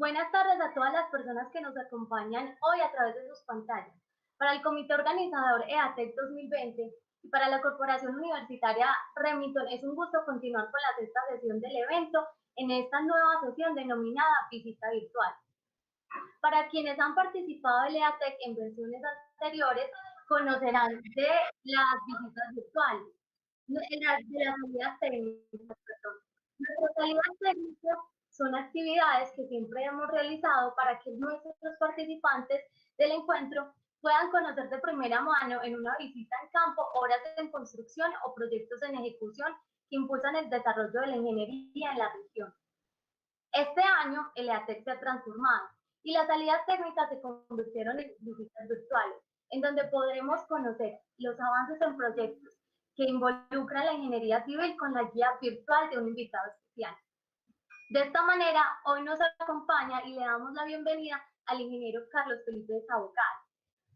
Buenas tardes a todas las personas que nos acompañan hoy a través de sus pantallas. Para el comité organizador EATEC 2020 y para la Corporación Universitaria Remington es un gusto continuar con la sexta sesión del evento en esta nueva sesión denominada Visita Virtual. Para quienes han participado del EATEC en versiones anteriores, conocerán de las visitas virtuales, de las salidas técnicas, perdón. Nuestras salidas técnicas son actividades que siempre hemos realizado para que nuestros participantes del encuentro puedan conocer de primera mano en una visita en campo obras en construcción o proyectos en ejecución que impulsan el desarrollo de la ingeniería en la región. Este año el EATEC se ha transformado y las salidas técnicas se convirtieron en visitas virtuales, en donde podremos conocer los avances en proyectos que involucran la ingeniería civil con la guía virtual de un invitado especial. De esta manera, hoy nos acompaña y le damos la bienvenida al ingeniero Carlos Felipe de Sabocal.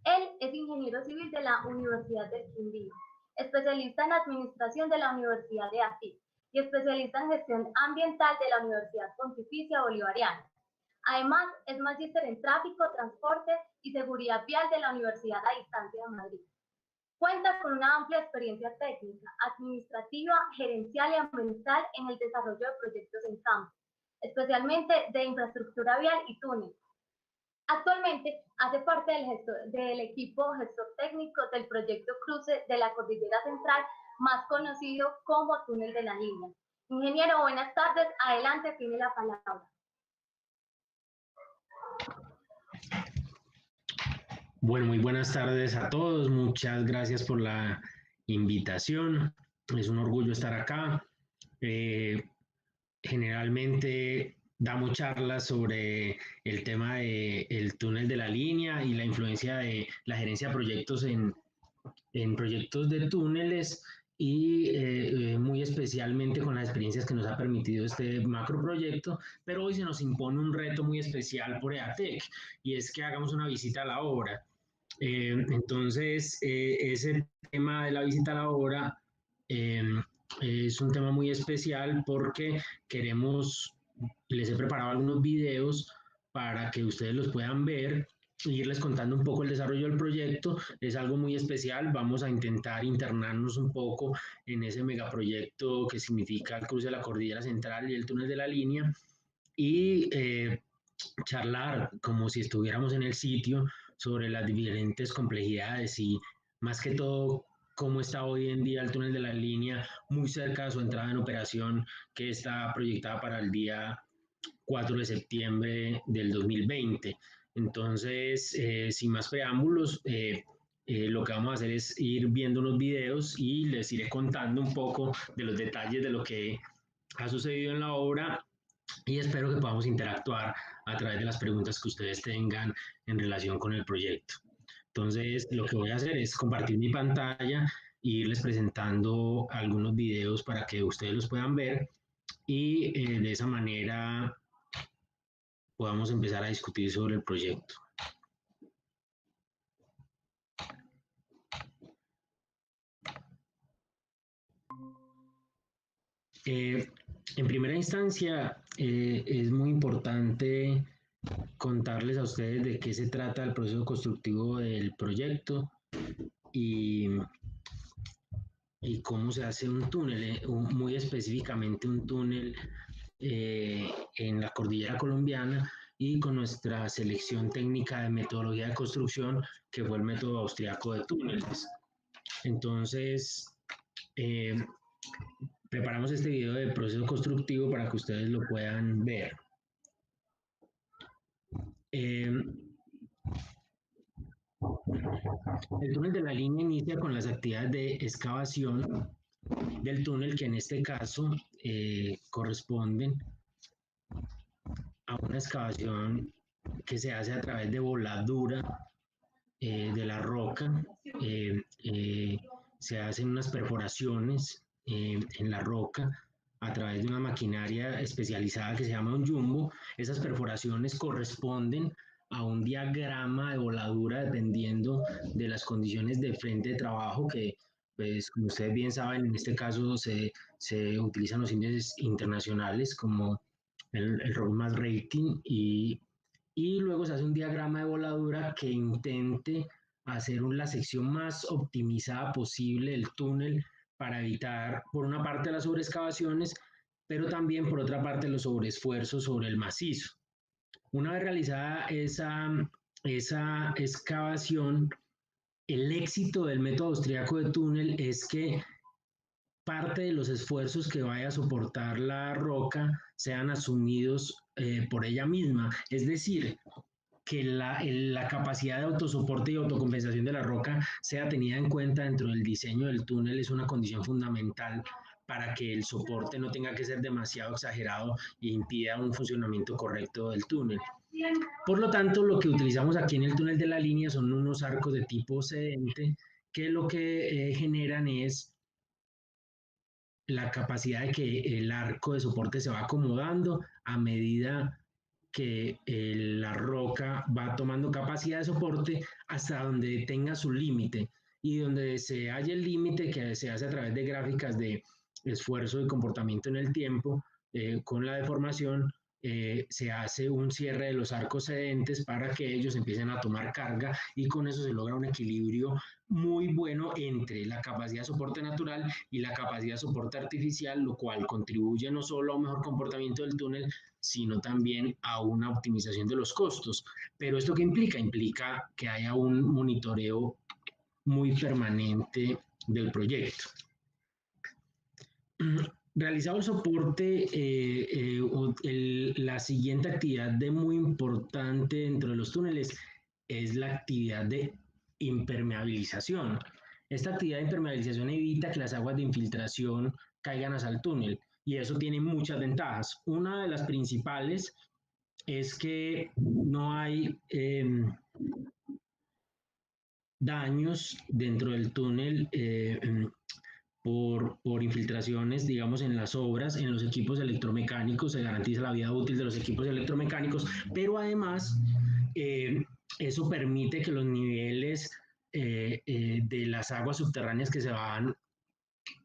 Él es ingeniero civil de la Universidad del Quindío, especialista en administración de la Universidad de Asís y especialista en gestión ambiental de la Universidad Pontificia Bolivariana. Además, es magíster en tráfico, transporte y seguridad vial de la Universidad a Distancia de Madrid. Cuenta con una amplia experiencia técnica, administrativa, gerencial y ambiental en el desarrollo de proyectos en campo, especialmente de infraestructura vial y túnel. Actualmente hace parte del equipo gestor técnico del proyecto Cruce de la Cordillera Central, más conocido como Túnel de la Línea. Ingeniero, buenas tardes. Adelante, tiene la palabra. Bueno, muy buenas tardes a todos. Muchas gracias por la invitación. Es un orgullo estar acá. Generalmente damos charlas sobre el tema del túnel de la línea y la influencia de la gerencia de proyectos en proyectos de túneles y muy especialmente con las experiencias que nos ha permitido este macroproyecto, pero hoy se nos impone un reto muy especial por EATEC y es que hagamos una visita a la obra. Entonces, ese tema de la visita a la obra es un tema muy especial porque les he preparado algunos videos para que ustedes los puedan ver e irles contando un poco el desarrollo del proyecto. Es algo muy especial, vamos a intentar internarnos un poco en ese megaproyecto que significa el cruce de la Cordillera Central y el túnel de la línea y charlar como si estuviéramos en el sitio sobre las diferentes complejidades y más que todo cómo está hoy en día el túnel de la línea muy cerca de su entrada en operación que está proyectada para el día 4 de septiembre del 2020. Entonces, sin más preámbulos, lo que vamos a hacer es ir viendo unos videos y les iré contando un poco de los detalles de lo que ha sucedido en la obra y espero que podamos interactuar a través de las preguntas que ustedes tengan en relación con el proyecto. Entonces, lo que voy a hacer es compartir mi pantalla e irles presentando algunos videos para que ustedes los puedan ver y de esa manera podamos empezar a discutir sobre el proyecto. En primera instancia, es muy importante contarles a ustedes de qué se trata el proceso constructivo del proyecto y, y cómo se hace un túnel, muy específicamente un túnel en la cordillera colombiana y con nuestra selección técnica de metodología de construcción, que fue el método austriaco de túneles. Entonces, preparamos este video de proceso constructivo para que ustedes lo puedan ver. El túnel de la línea inicia con las actividades de excavación del túnel, que en este caso corresponden a una excavación que se hace a través de voladura de la roca. Se hacen unas perforaciones en la roca a través de una maquinaria especializada que se llama un jumbo. Esas perforaciones corresponden a un diagrama de voladura dependiendo de las condiciones de frente de trabajo que, pues, como ustedes bien saben, en este caso se utilizan los índices internacionales como el rock mass rating, y luego se hace un diagrama de voladura que intente hacer la sección más optimizada posible del túnel para evitar, por una parte, las sobreexcavaciones, pero también, por otra parte, los sobreesfuerzos sobre el macizo. Una vez realizada esa excavación, el éxito del método austríaco de túnel es que parte de los esfuerzos que vaya a soportar la roca sean asumidos por ella misma. Es decir, que la capacidad de autosoporte y autocompensación de la roca sea tenida en cuenta dentro del diseño del túnel es una condición fundamental para que el soporte no tenga que ser demasiado exagerado e impida un funcionamiento correcto del túnel. Por lo tanto, lo que utilizamos aquí en el túnel de la línea son unos arcos de tipo sedente que lo que generan es la capacidad de que el arco de soporte se va acomodando a medida que la roca va tomando capacidad de soporte hasta donde tenga su límite, y donde se halla el límite, que se hace a través de gráficas de esfuerzo y comportamiento en el tiempo, con la deformación, se hace un cierre de los arcos cedentes para que ellos empiecen a tomar carga, y con eso se logra un equilibrio muy bueno entre la capacidad de soporte natural y la capacidad de soporte artificial, lo cual contribuye no solo a un mejor comportamiento del túnel, sino también a una optimización de los costos. Pero ¿esto qué implica? Implica que haya un monitoreo muy permanente del proyecto. Realizado el soporte, la siguiente actividad de muy importante dentro de los túneles es la actividad de impermeabilización. Esta actividad de impermeabilización evita que las aguas de infiltración caigan hacia el túnel, y eso tiene muchas ventajas. Una de las principales es que no hay daños dentro del túnel por infiltraciones, digamos, en las obras, en los equipos electromecánicos. Se garantiza la vida útil de los equipos electromecánicos, pero además eso permite que los niveles de las aguas subterráneas que se van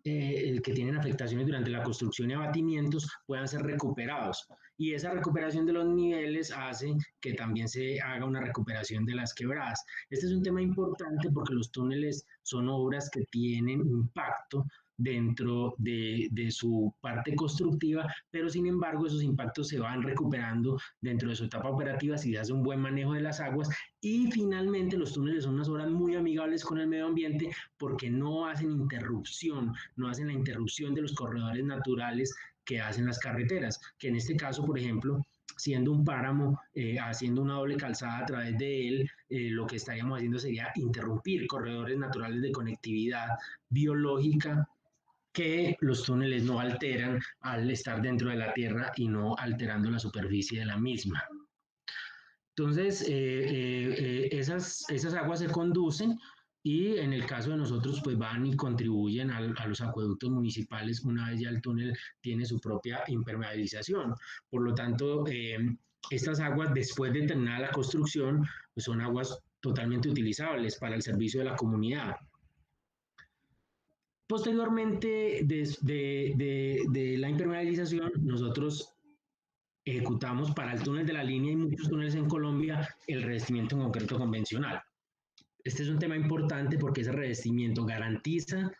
que tienen afectaciones durante la construcción y abatimientos puedan ser recuperados. Y esa recuperación de los niveles hace que también se haga una recuperación de las quebradas. Este es un tema importante porque los túneles son obras que tienen impacto dentro de su parte constructiva, pero sin embargo esos impactos se van recuperando dentro de su etapa operativa si se hace un buen manejo de las aguas. Y finalmente los túneles son unas obras muy amigables con el medio ambiente porque no hacen interrupción, no hacen la interrupción de los corredores naturales que hacen las carreteras, que en este caso, por ejemplo, siendo un páramo, haciendo una doble calzada a través de él, lo que estaríamos haciendo sería interrumpir corredores naturales de conectividad biológica que los túneles no alteran al estar dentro de la tierra y no alterando la superficie de la misma. Entonces, esas aguas se conducen, y en el caso de nosotros, pues van y contribuyen a los acueductos municipales una vez ya el túnel tiene su propia impermeabilización. Por lo tanto, estas aguas, después de terminar la construcción, pues son aguas totalmente utilizables para el servicio de la comunidad. Posteriormente, de la impermeabilización, nosotros ejecutamos para el túnel de la línea y muchos túneles en Colombia el revestimiento en concreto convencional. Este es un tema importante porque ese revestimiento garantiza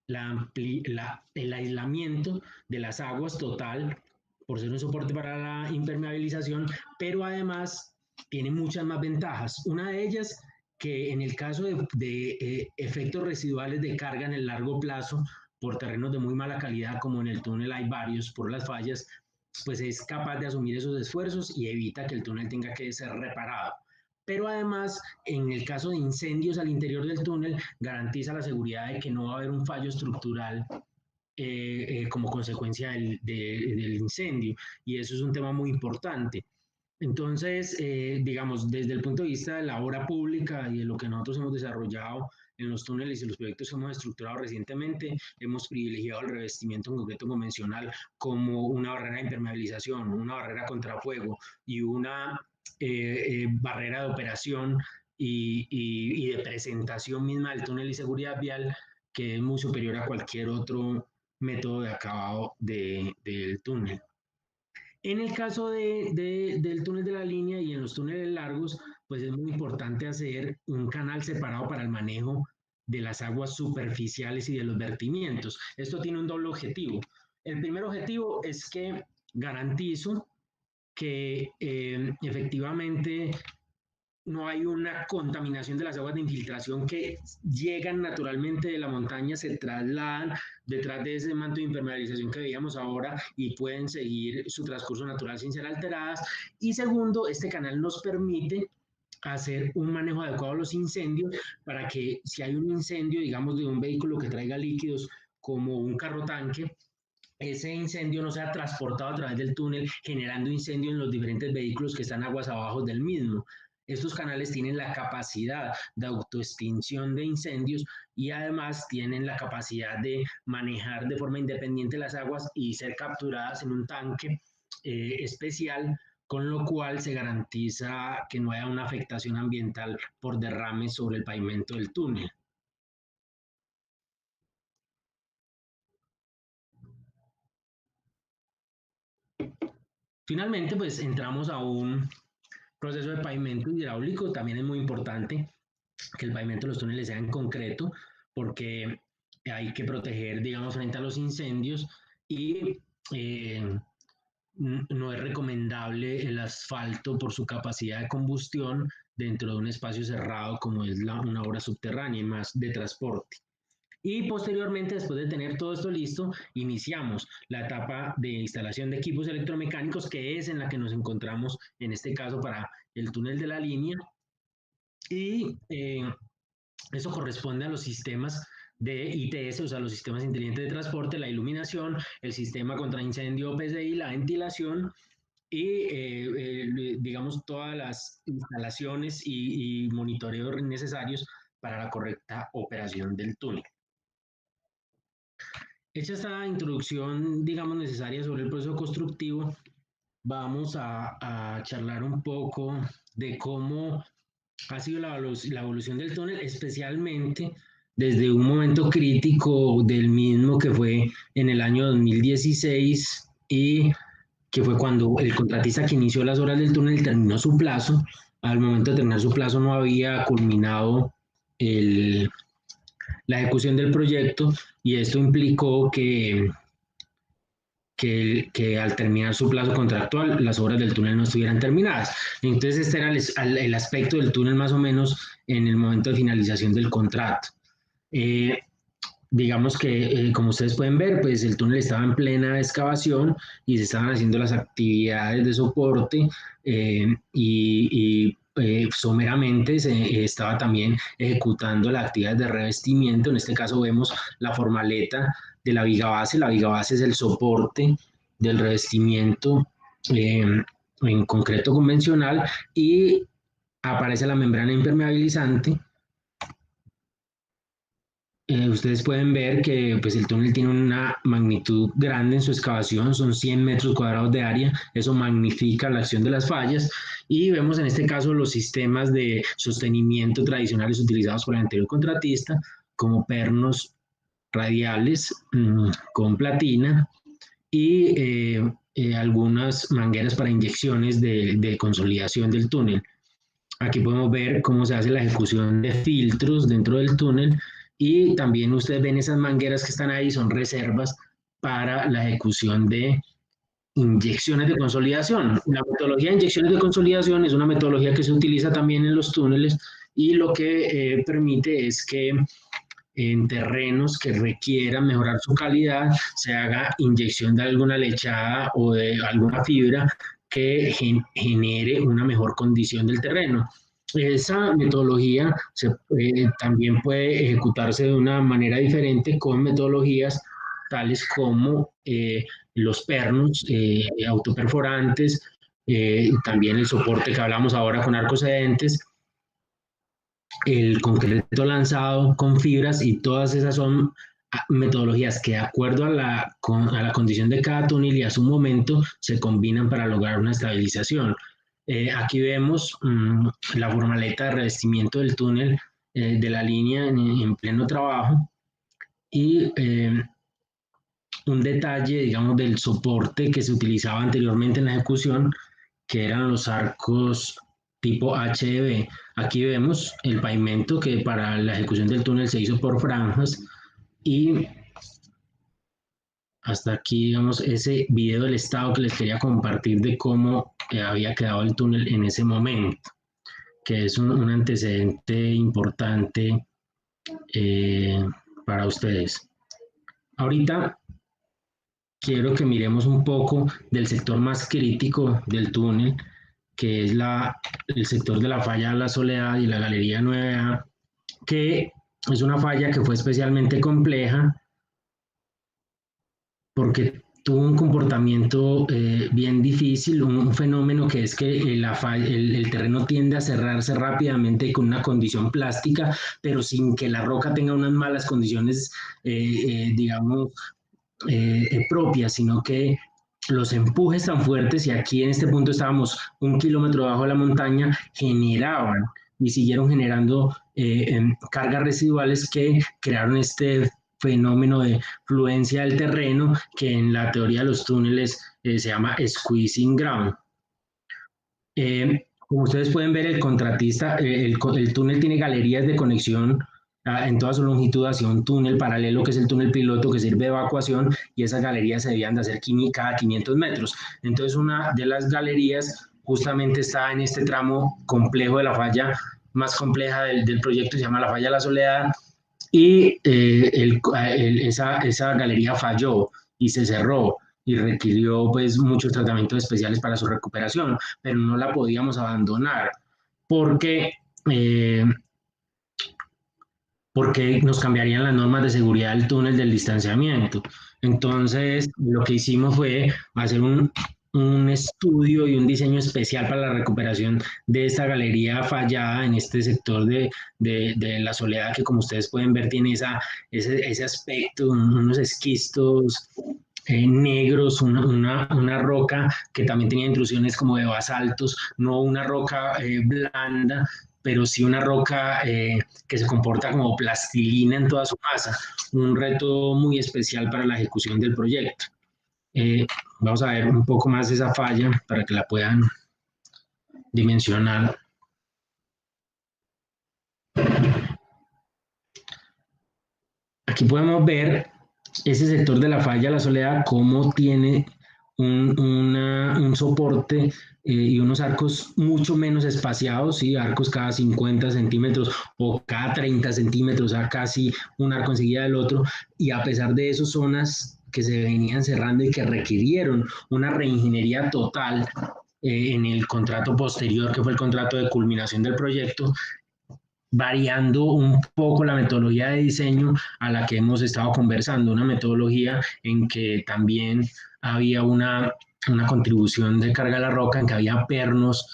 el aislamiento de las aguas total por ser un soporte para la impermeabilización, pero además tiene muchas más ventajas. Una de ellas, que en el caso de efectos residuales de carga en el largo plazo por terrenos de muy mala calidad, como en el túnel hay varios por las fallas, pues es capaz de asumir esos esfuerzos y evita que el túnel tenga que ser reparado. Pero además, en el caso de incendios al interior del túnel, garantiza la seguridad de que no va a haber un fallo estructural como consecuencia del incendio, y eso es un tema muy importante. Entonces, digamos, desde el punto de vista de la obra pública y de lo que nosotros hemos desarrollado en los túneles y los proyectos que hemos estructurado recientemente, hemos privilegiado el revestimiento en concreto convencional como una barrera de impermeabilización, una barrera contra fuego y una barrera de operación y de presentación misma del túnel y seguridad vial, que es muy superior a cualquier otro método de acabado del túnel. En el caso del túnel de la línea y en los túneles largos, pues es muy importante hacer un canal separado para el manejo de las aguas superficiales y de los vertimientos. Esto tiene un doble objetivo. El primer objetivo es que garantizo que efectivamente no hay una contaminación de las aguas de infiltración que llegan naturalmente de la montaña, se trasladan detrás de ese manto de impermeabilización que veíamos ahora y pueden seguir su transcurso natural sin ser alteradas. Y segundo, este canal nos permite hacer un manejo adecuado de los incendios para que si hay un incendio, digamos, de un vehículo que traiga líquidos como un carro tanque, ese incendio no sea transportado a través del túnel, generando incendio en los diferentes vehículos que están aguas abajo del mismo. Estos canales tienen la capacidad de autoextinción de incendios y además tienen la capacidad de manejar de forma independiente las aguas y ser capturadas en un tanque especial, con lo cual se garantiza que no haya una afectación ambiental por derrames sobre el pavimento del túnel. Finalmente, pues entramos a un proceso de pavimento hidráulico. También es muy importante que el pavimento de los túneles sea en concreto, porque hay que proteger, digamos, frente a los incendios y no es recomendable el asfalto por su capacidad de combustión dentro de un espacio cerrado como es una obra subterránea y más de transporte. Y posteriormente, después de tener todo esto listo, iniciamos la etapa de instalación de equipos electromecánicos, que es en la que nos encontramos en este caso para el túnel de la línea. Y eso corresponde a los sistemas de ITS, o sea, los sistemas inteligentes de transporte, la iluminación, el sistema contra incendio PSI, la ventilación y, digamos, todas las instalaciones y monitoreos necesarios para la correcta operación del túnel. Hecha esta introducción, digamos, necesaria sobre el proceso constructivo, vamos a charlar un poco de cómo ha sido la evolución del túnel, especialmente desde un momento crítico del mismo que fue en el año 2016 y que fue cuando el contratista que inició las obras del túnel terminó su plazo. Al momento de terminar su plazo no había culminado la ejecución del proyecto y esto implicó que al terminar su plazo contractual las obras del túnel no estuvieran terminadas. Entonces este era el aspecto del túnel más o menos en el momento de finalización del contrato. Digamos que, como ustedes pueden ver, pues el túnel estaba en plena excavación y se estaban haciendo las actividades de soporte someramente se estaba también ejecutando las actividades de revestimiento. En este caso vemos la formaleta de la viga base. La viga base es el soporte del revestimiento en concreto convencional y aparece la membrana impermeabilizante. Ustedes pueden ver que pues, el túnel tiene una magnitud grande en su excavación, son 100 metros cuadrados de área, eso magnifica la acción de las fallas y vemos en este caso los sistemas de sostenimiento tradicionales utilizados por el anterior contratista, como pernos radiales con platina y algunas mangueras para inyecciones de consolidación del túnel. Aquí podemos ver cómo se hace la ejecución de filtros dentro del túnel y también ustedes ven esas mangueras que están ahí, son reservas para la ejecución de inyecciones de consolidación. La metodología de inyecciones de consolidación es una metodología que se utiliza también en los túneles y lo que permite es que en terrenos que requieran mejorar su calidad se haga inyección de alguna lechada o de alguna fibra que genere una mejor condición del terreno. Esa metodología también puede ejecutarse de una manera diferente con metodologías tales como los pernos autoperforantes, también el soporte que hablamos ahora con arcos sedentes, el concreto lanzado con fibras y todas esas son metodologías que de acuerdo a la condición de cada túnel y a su momento se combinan para lograr una estabilización. Aquí vemos la formaleta de revestimiento del túnel de la línea en pleno trabajo y un detalle, digamos, del soporte que se utilizaba anteriormente en la ejecución, que eran los arcos tipo HDB. Aquí vemos el pavimento que para la ejecución del túnel se hizo por franjas y hasta aquí, digamos, ese video del estado que les quería compartir de cómo había quedado el túnel en ese momento, que es un antecedente importante para ustedes. Ahorita quiero que miremos un poco del sector más crítico del túnel, que es el sector de la falla La Soledad y la Galería 9A, que es una falla que fue especialmente compleja porque tuvo un comportamiento bien difícil, un fenómeno que es que el terreno tiende a cerrarse rápidamente con una condición plástica, pero sin que la roca tenga unas malas condiciones, digamos, propias, sino que los empujes tan fuertes, y aquí en este punto estábamos 1 kilómetro debajo de la montaña, generaban y siguieron generando cargas residuales que crearon este fenómeno de fluencia del terreno que en la teoría de los túneles se llama squeezing ground. Como ustedes pueden ver, el contratista, el túnel tiene galerías de conexión en toda su longitud hacia un túnel paralelo que es el túnel piloto que sirve de evacuación, y esas galerías se debían de hacer cada 500 metros. Entonces una de las galerías justamente está en este tramo complejo de la falla más compleja del proyecto, se llama la falla La Soledad, y esa galería falló y se cerró y requirió pues muchos tratamientos especiales para su recuperación, pero no la podíamos abandonar porque porque nos cambiarían las normas de seguridad del túnel del distanciamiento. Entonces, lo que hicimos fue hacer un estudio y un diseño especial para la recuperación de esta galería fallada en este sector de La Soledad, que como ustedes pueden ver tiene ese aspecto, unos esquistos negros, una roca que también tenía intrusiones como de basaltos, no una roca blanda, pero sí una roca que se comporta como plastilina en toda su masa, un reto muy especial para la ejecución del proyecto. Vamos a ver un poco más esa falla para que la puedan dimensionar. Aquí podemos ver ese sector de la falla La Soledad, cómo tiene un soporte y unos arcos mucho menos espaciados, ¿sí? Arcos cada 50 centímetros o cada 30 centímetros, o sea, casi un arco enseguida del otro, y a pesar de eso, zonas que se venían cerrando y que requirieron una reingeniería total en el contrato posterior, que fue el contrato de culminación del proyecto, variando un poco la metodología de diseño a la que hemos estado conversando, una metodología en que también había una contribución de carga a la roca, en que había pernos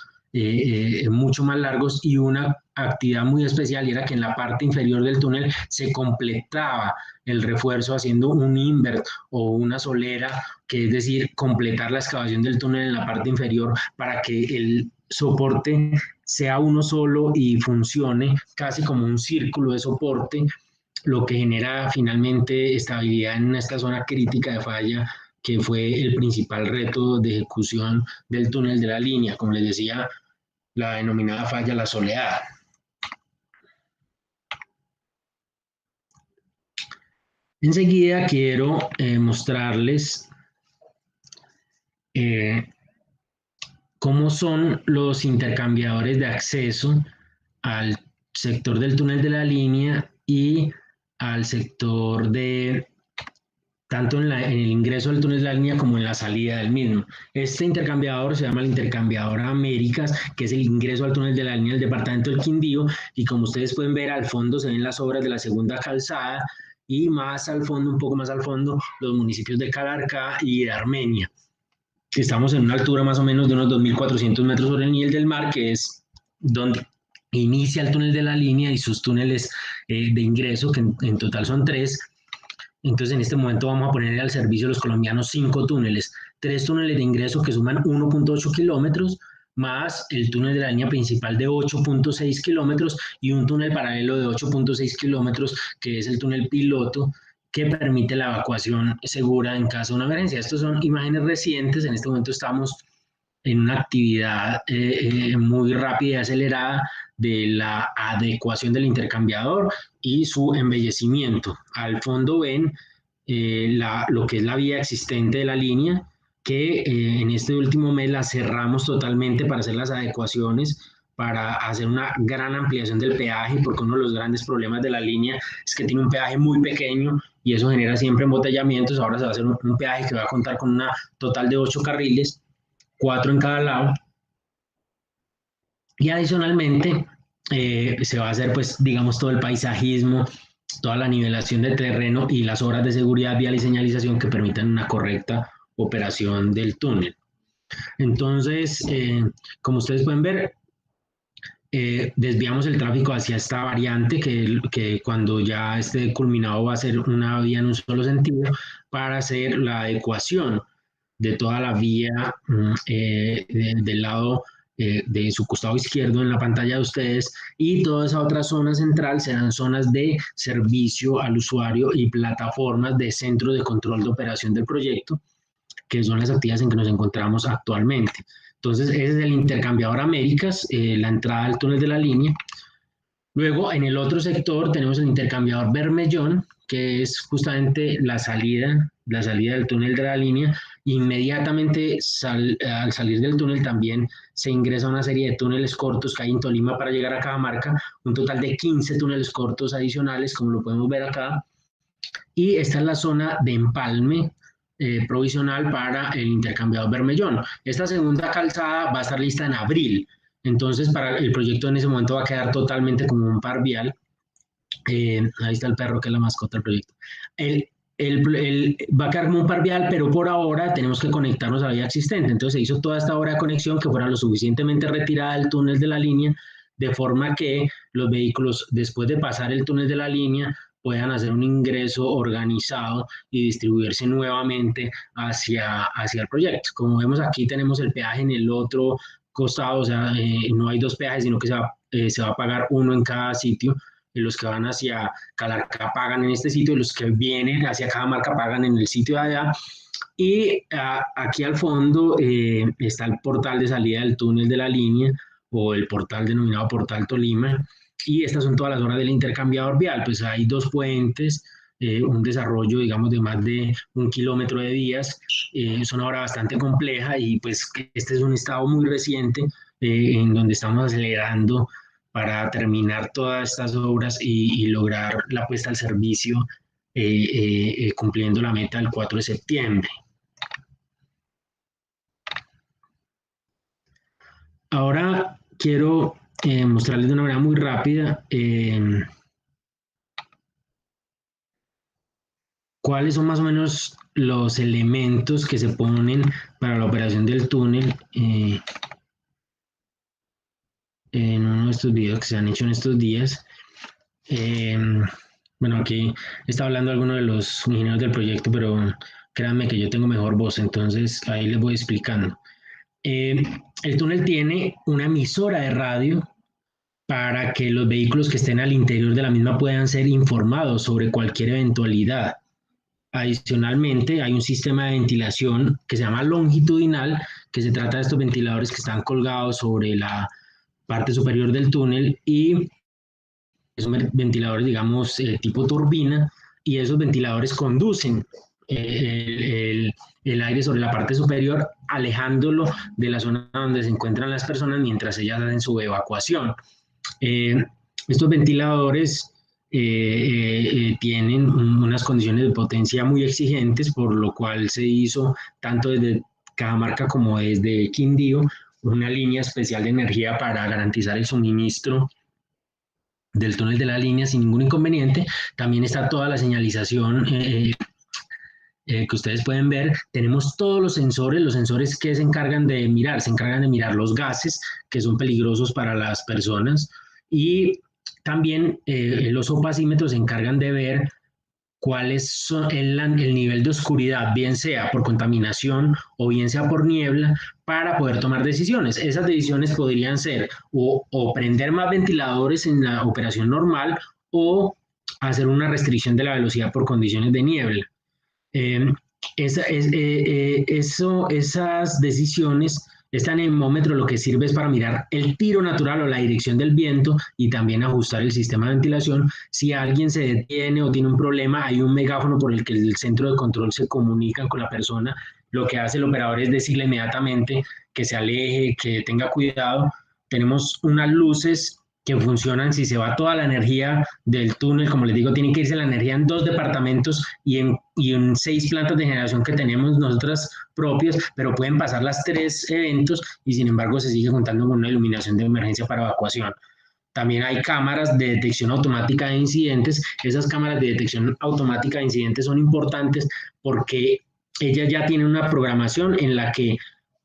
mucho más largos y una actividad muy especial, y era que en la parte inferior del túnel se completaba el refuerzo haciendo un invert o una solera, que es decir, completar la excavación del túnel en la parte inferior para que el soporte sea uno solo y funcione casi como un círculo de soporte, lo que genera finalmente estabilidad en esta zona crítica de falla, que fue el principal reto de ejecución del túnel de la línea, como les decía, la denominada falla La Soledad. Enseguida quiero mostrarles cómo son los intercambiadores de acceso al sector del túnel de la línea y al sector de tanto en el ingreso del túnel de la línea como en la salida del mismo. Este intercambiador se llama el intercambiador Américas, que es el ingreso al túnel de la línea del departamento del Quindío, y como ustedes pueden ver, al fondo se ven las obras de la segunda calzada, y más al fondo, un poco más al fondo, los municipios de Calarcá y de Armenia. Estamos en una altura más o menos de unos 2.400 metros sobre el nivel del mar, que es donde inicia el túnel de la línea y sus túneles de ingreso, que en total son 3. Entonces, en este momento vamos a poner al servicio de los colombianos 5 túneles, 3 túneles de ingreso que suman 1.8 kilómetros, más el túnel de la línea principal de 8.6 kilómetros y un túnel paralelo de 8.6 kilómetros, que es el túnel piloto, que permite la evacuación segura en caso de una emergencia. Estas son imágenes recientes. En este momento estamos en una actividad muy rápida y acelerada de la adecuación del intercambiador y su embellecimiento. Al fondo ven lo que es la vía existente de la línea, que en este último mes la cerramos totalmente para hacer las adecuaciones, para hacer una gran ampliación del peaje, porque uno de los grandes problemas de la línea es que tiene un peaje muy pequeño y eso genera siempre embotellamientos. Ahora se va a hacer un peaje que va a contar con una total de 8 carriles, 4 en cada lado, y adicionalmente se va a hacer, pues, digamos, todo el paisajismo, toda la nivelación de terreno y las obras de seguridad vial y señalización que permitan una correcta operación del túnel. Entonces, como ustedes pueden ver, desviamos el tráfico hacia esta variante que cuando ya esté culminado va a ser una vía en un solo sentido para hacer la adecuación de toda la vía del lado de su costado izquierdo en la pantalla de ustedes, y toda esa otra zona central serán zonas de servicio al usuario y plataformas de centro de control de operación del proyecto, que son las actividades en que nos encontramos actualmente. Entonces, ese es el intercambiador Américas, la entrada al túnel de la línea. Luego, en el otro sector tenemos el intercambiador Bermellón, que es justamente la salida del túnel de la línea. Inmediatamente al salir del túnel también se ingresa una serie de túneles cortos que hay en Tolima para llegar a Cajamarca, un total de 15 túneles cortos adicionales, como lo podemos ver acá. Y esta es la zona de empalme provisional para el intercambiador Bermellón. Esta segunda calzada va a estar lista en abril. Entonces, para el proyecto en ese momento va a quedar totalmente como un par vial. Ahí está el perro, que es la mascota del proyecto. Va a quedar como un par vial, pero por ahora tenemos que conectarnos a la vía existente. Entonces, se hizo toda esta obra de conexión que fuera lo suficientemente retirada del túnel de la línea, de forma que los vehículos, después de pasar el túnel de la línea, puedan hacer un ingreso organizado y distribuirse nuevamente hacia el proyecto. Como vemos aquí, tenemos el peaje en el otro costado, o sea, no hay dos peajes, sino que se va a pagar uno en cada sitio. Los que van hacia Calarcá pagan en este sitio, y los que vienen hacia Cajamarca pagan en el sitio de allá. Y aquí al fondo está el portal de salida del túnel de la línea, o el portal denominado Portal Tolima, y estas son todas las obras del intercambiador vial. Pues hay dos puentes, un desarrollo, digamos, de más de 1 kilómetro de vías. Es una obra bastante compleja, y pues este es un estado muy reciente en donde estamos acelerando para terminar todas estas obras y lograr la puesta al servicio cumpliendo la meta del 4 de septiembre. Ahora quiero mostrarles de una manera muy rápida cuáles son más o menos los elementos que se ponen para la operación del túnel en uno de estos videos que se han hecho en estos días. Bueno, aquí está hablando alguno de los ingenieros del proyecto, pero créanme que yo tengo mejor voz, entonces ahí les voy explicando. El túnel tiene una emisora de radio para que los vehículos que estén al interior de la misma puedan ser informados sobre cualquier eventualidad. Adicionalmente, hay un sistema de ventilación que se llama longitudinal, que se trata de estos ventiladores que están colgados sobre la parte superior del túnel, y son ventiladores, digamos, tipo turbina, y esos ventiladores conducen el aire sobre la parte superior, alejándolo de la zona donde se encuentran las personas mientras ellas hacen su evacuación. Estos ventiladores tienen unas condiciones de potencia muy exigentes, por lo cual se hizo tanto desde Cajamarca como desde Quindío una línea especial de energía para garantizar el suministro del túnel de la línea sin ningún inconveniente. También está toda la señalización que ustedes pueden ver. Tenemos todos los sensores que se encargan de mirar los gases que son peligrosos para las personas, y también los opacímetros se encargan de ver cuáles son el nivel de oscuridad, bien sea por contaminación o bien sea por niebla, para poder tomar decisiones. Esas decisiones podrían ser o prender más ventiladores en la operación normal, o hacer una restricción de la velocidad por condiciones de niebla. Esas decisiones, este anemómetro lo que sirve es para mirar el tiro natural o la dirección del viento y también ajustar el sistema de ventilación. Si alguien se detiene o tiene un problema, hay un megáfono por el que el centro de control se comunica con la persona. Lo que hace el operador es decirle inmediatamente que se aleje, que tenga cuidado. Tenemos unas luces que funcionan si se va toda la energía del túnel. Como les digo, tiene que irse la energía en 2 departamentos y en 6 plantas de generación que tenemos nosotras propias, pero pueden pasar las 3 eventos y sin embargo se sigue contando con una iluminación de emergencia para evacuación. También hay cámaras de detección automática de incidentes. Esas cámaras de detección automática de incidentes son importantes porque ellas ya tienen una programación en la que,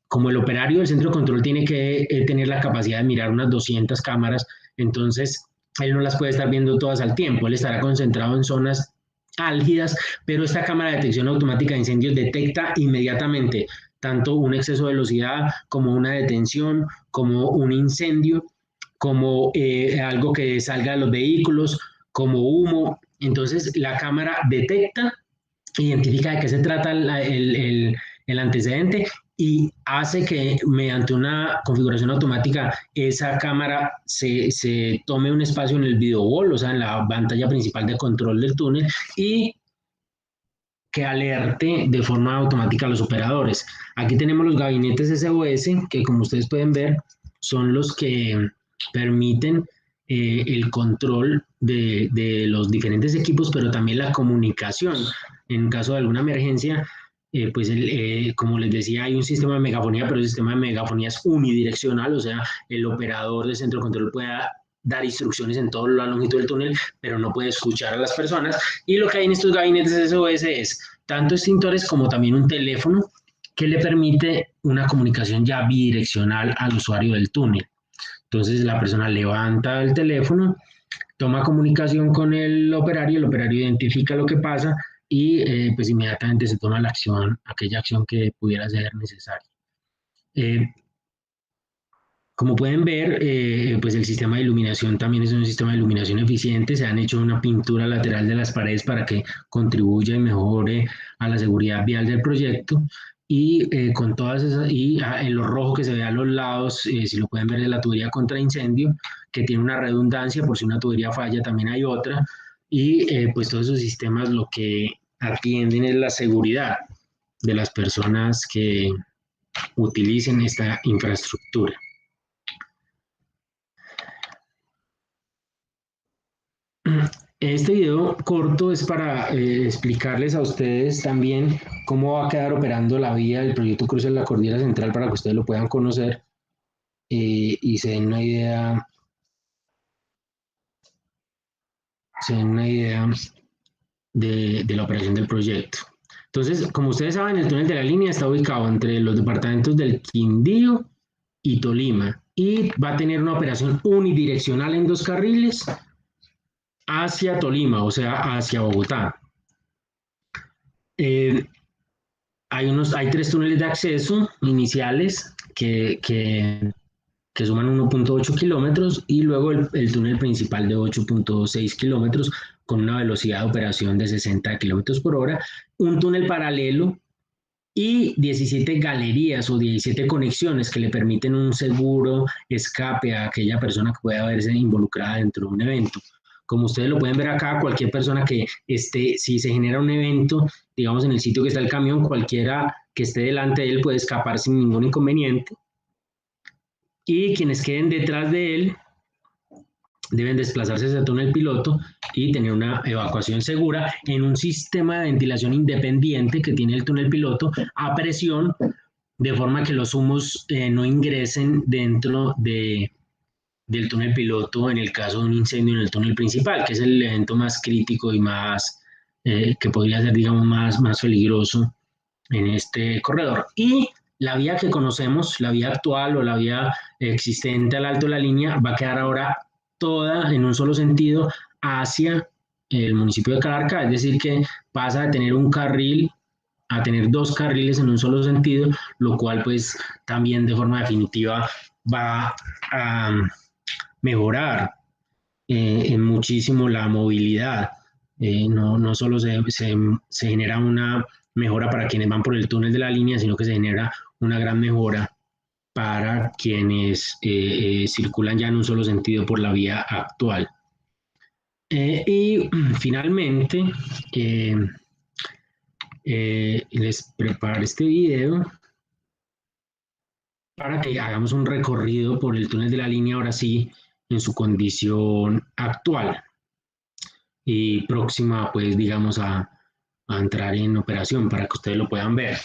como el operario del centro de control tiene que tener la capacidad de mirar unas 200 cámaras, entonces él no las puede estar viendo todas al tiempo, él estará concentrado en zonas álgidas, pero esta cámara de detección automática de incendios detecta inmediatamente tanto un exceso de velocidad como una detención, como un incendio, como algo que salga de los vehículos, como humo. Entonces la cámara detecta, identifica de qué se trata el antecedente y hace que mediante una configuración automática esa cámara se tome un espacio en el video wall, o sea, en la pantalla principal de control del túnel, y que alerte de forma automática a los operadores. Aquí tenemos los gabinetes SOS, que como ustedes pueden ver, son los que permiten el control de los diferentes equipos, pero también la comunicación. En caso de alguna emergencia, pues como les decía, hay un sistema de megafonía, pero el sistema de megafonía es unidireccional, o sea, el operador del centro de control puede dar instrucciones en toda la longitud del túnel, pero no puede escuchar a las personas. Y lo que hay en estos gabinetes SOS es tanto extintores como también un teléfono que le permite una comunicación ya bidireccional al usuario del túnel. Entonces la persona levanta el teléfono, toma comunicación con el operario identifica lo que pasa y pues inmediatamente se toma la acción, aquella acción que pudiera ser necesaria. Como pueden ver, pues el sistema de iluminación también es un sistema de iluminación eficiente. Se han hecho una pintura lateral de las paredes para que contribuya y mejore a la seguridad vial del proyecto. Y con todas esas, en lo rojo que se ve a los lados, si lo pueden ver, de la tubería contra incendio, que tiene una redundancia, por si una tubería falla, también hay otra. Y pues todos esos sistemas lo que atienden es la seguridad de las personas que utilicen esta infraestructura. Este video corto es para explicarles a ustedes también cómo va a quedar operando la vía del proyecto Cruce de la Cordillera Central para que ustedes lo puedan conocer y se den una idea, de la operación del proyecto. Entonces, como ustedes saben, el túnel de la línea está ubicado entre los departamentos del Quindío y Tolima y va a tener una operación unidireccional en 2 carriles hacia Tolima, o sea, hacia Bogotá. Hay 3 túneles de acceso iniciales que suman 1.8 kilómetros y luego el túnel principal de 8.6 kilómetros con una velocidad de operación de 60 kilómetros por hora, un túnel paralelo y 17 galerías o 17 conexiones que le permiten un seguro escape a aquella persona que pueda verse involucrada dentro de un evento. Como ustedes lo pueden ver acá, cualquier persona que esté, si se genera un evento, digamos en el sitio que está el camión, cualquiera que esté delante de él puede escapar sin ningún inconveniente. Y quienes queden detrás de él deben desplazarse hacia el túnel piloto y tener una evacuación segura en un sistema de ventilación independiente que tiene el túnel piloto a presión, de forma que los humos no ingresen dentro del túnel piloto en el caso de un incendio en el túnel principal, que es el evento más crítico y más que podría ser, digamos, más peligroso en este corredor. Y la vía que conocemos, la vía actual o la vía existente al alto de la línea, va a quedar ahora toda en un solo sentido hacia el municipio de Calarcá, es decir, que pasa de tener un carril a tener 2 carriles en un solo sentido, lo cual pues también de forma definitiva va a mejorar en muchísimo la movilidad no solo se genera una mejora para quienes van por el túnel de la línea, sino que se genera una gran mejora para quienes circulan ya en un solo sentido por la vía actual. Y finalmente, les preparo este video para que hagamos un recorrido por el túnel de la línea, ahora sí, en su condición actual y próxima, pues, digamos, a entrar en operación para que ustedes lo puedan ver.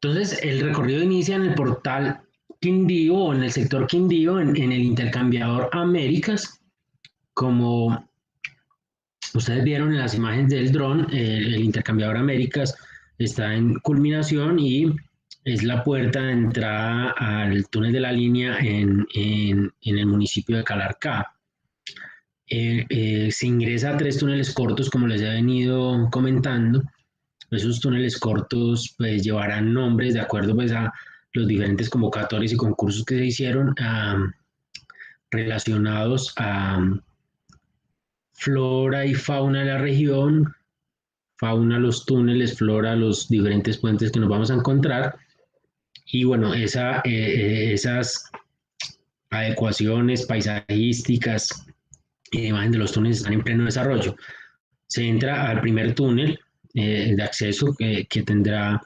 Entonces, el recorrido inicia en el portal Quindío o en el sector Quindío, en el intercambiador Américas. Como ustedes vieron en las imágenes del dron, el intercambiador Américas está en culminación y es la puerta de entrada al túnel de la línea en el municipio de Calarcá. Se ingresa a 3 túneles cortos, como les he venido comentando. Esos túneles cortos pues llevarán nombres de acuerdo pues a los diferentes convocatorios y concursos que se hicieron relacionados a flora y fauna de la región, fauna los túneles, flora los diferentes puentes que nos vamos a encontrar. Y bueno, esas adecuaciones paisajísticas y imagen de los túneles están en pleno desarrollo. Se entra al primer túnel de acceso que tendrá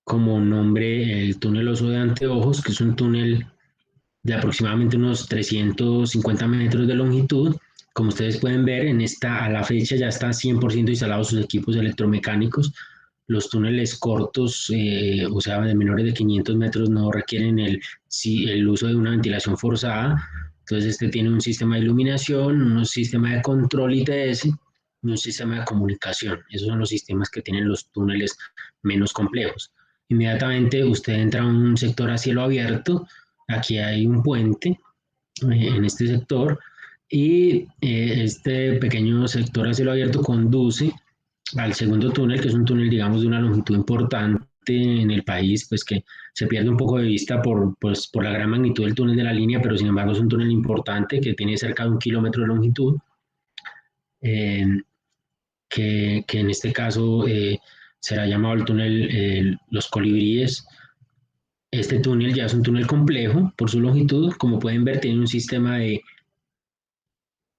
como nombre el túnel Oso de Anteojos, que es un túnel de aproximadamente unos 350 metros de longitud. Como ustedes pueden ver, a la fecha ya están 100% instalados sus equipos electromecánicos. Los túneles cortos, o sea, de menores de 500 metros, no requieren el uso de una ventilación forzada. Entonces, este tiene un sistema de iluminación, un sistema de control ITS y un sistema de comunicación. Esos son los sistemas que tienen los túneles menos complejos. Inmediatamente usted entra a un sector a cielo abierto. Aquí hay un puente en este sector y este pequeño sector a cielo abierto conduce al segundo túnel, que es un túnel, digamos, de una longitud importante en el país, pues que se pierde un poco de vista por la gran magnitud del túnel de la línea, pero sin embargo es un túnel importante que tiene cerca de 1 kilómetro de longitud, que en este caso será llamado el túnel Los Colibríes. Este túnel ya es un túnel complejo por su longitud. Como pueden ver, tiene un sistema de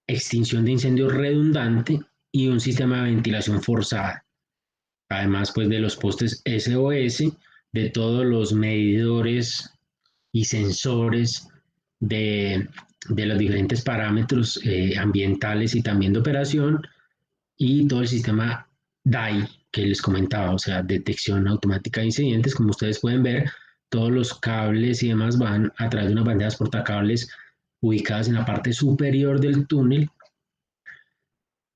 extinción de incendios redundante y un sistema de ventilación forzada. Además, pues de los postes SOS, de todos los medidores y sensores de los diferentes parámetros ambientales y también de operación, y todo el sistema DAI que les comentaba, o sea, detección automática de incidentes. Como ustedes pueden ver, todos los cables y demás van a través de unas bandejas portacables ubicadas en la parte superior del túnel.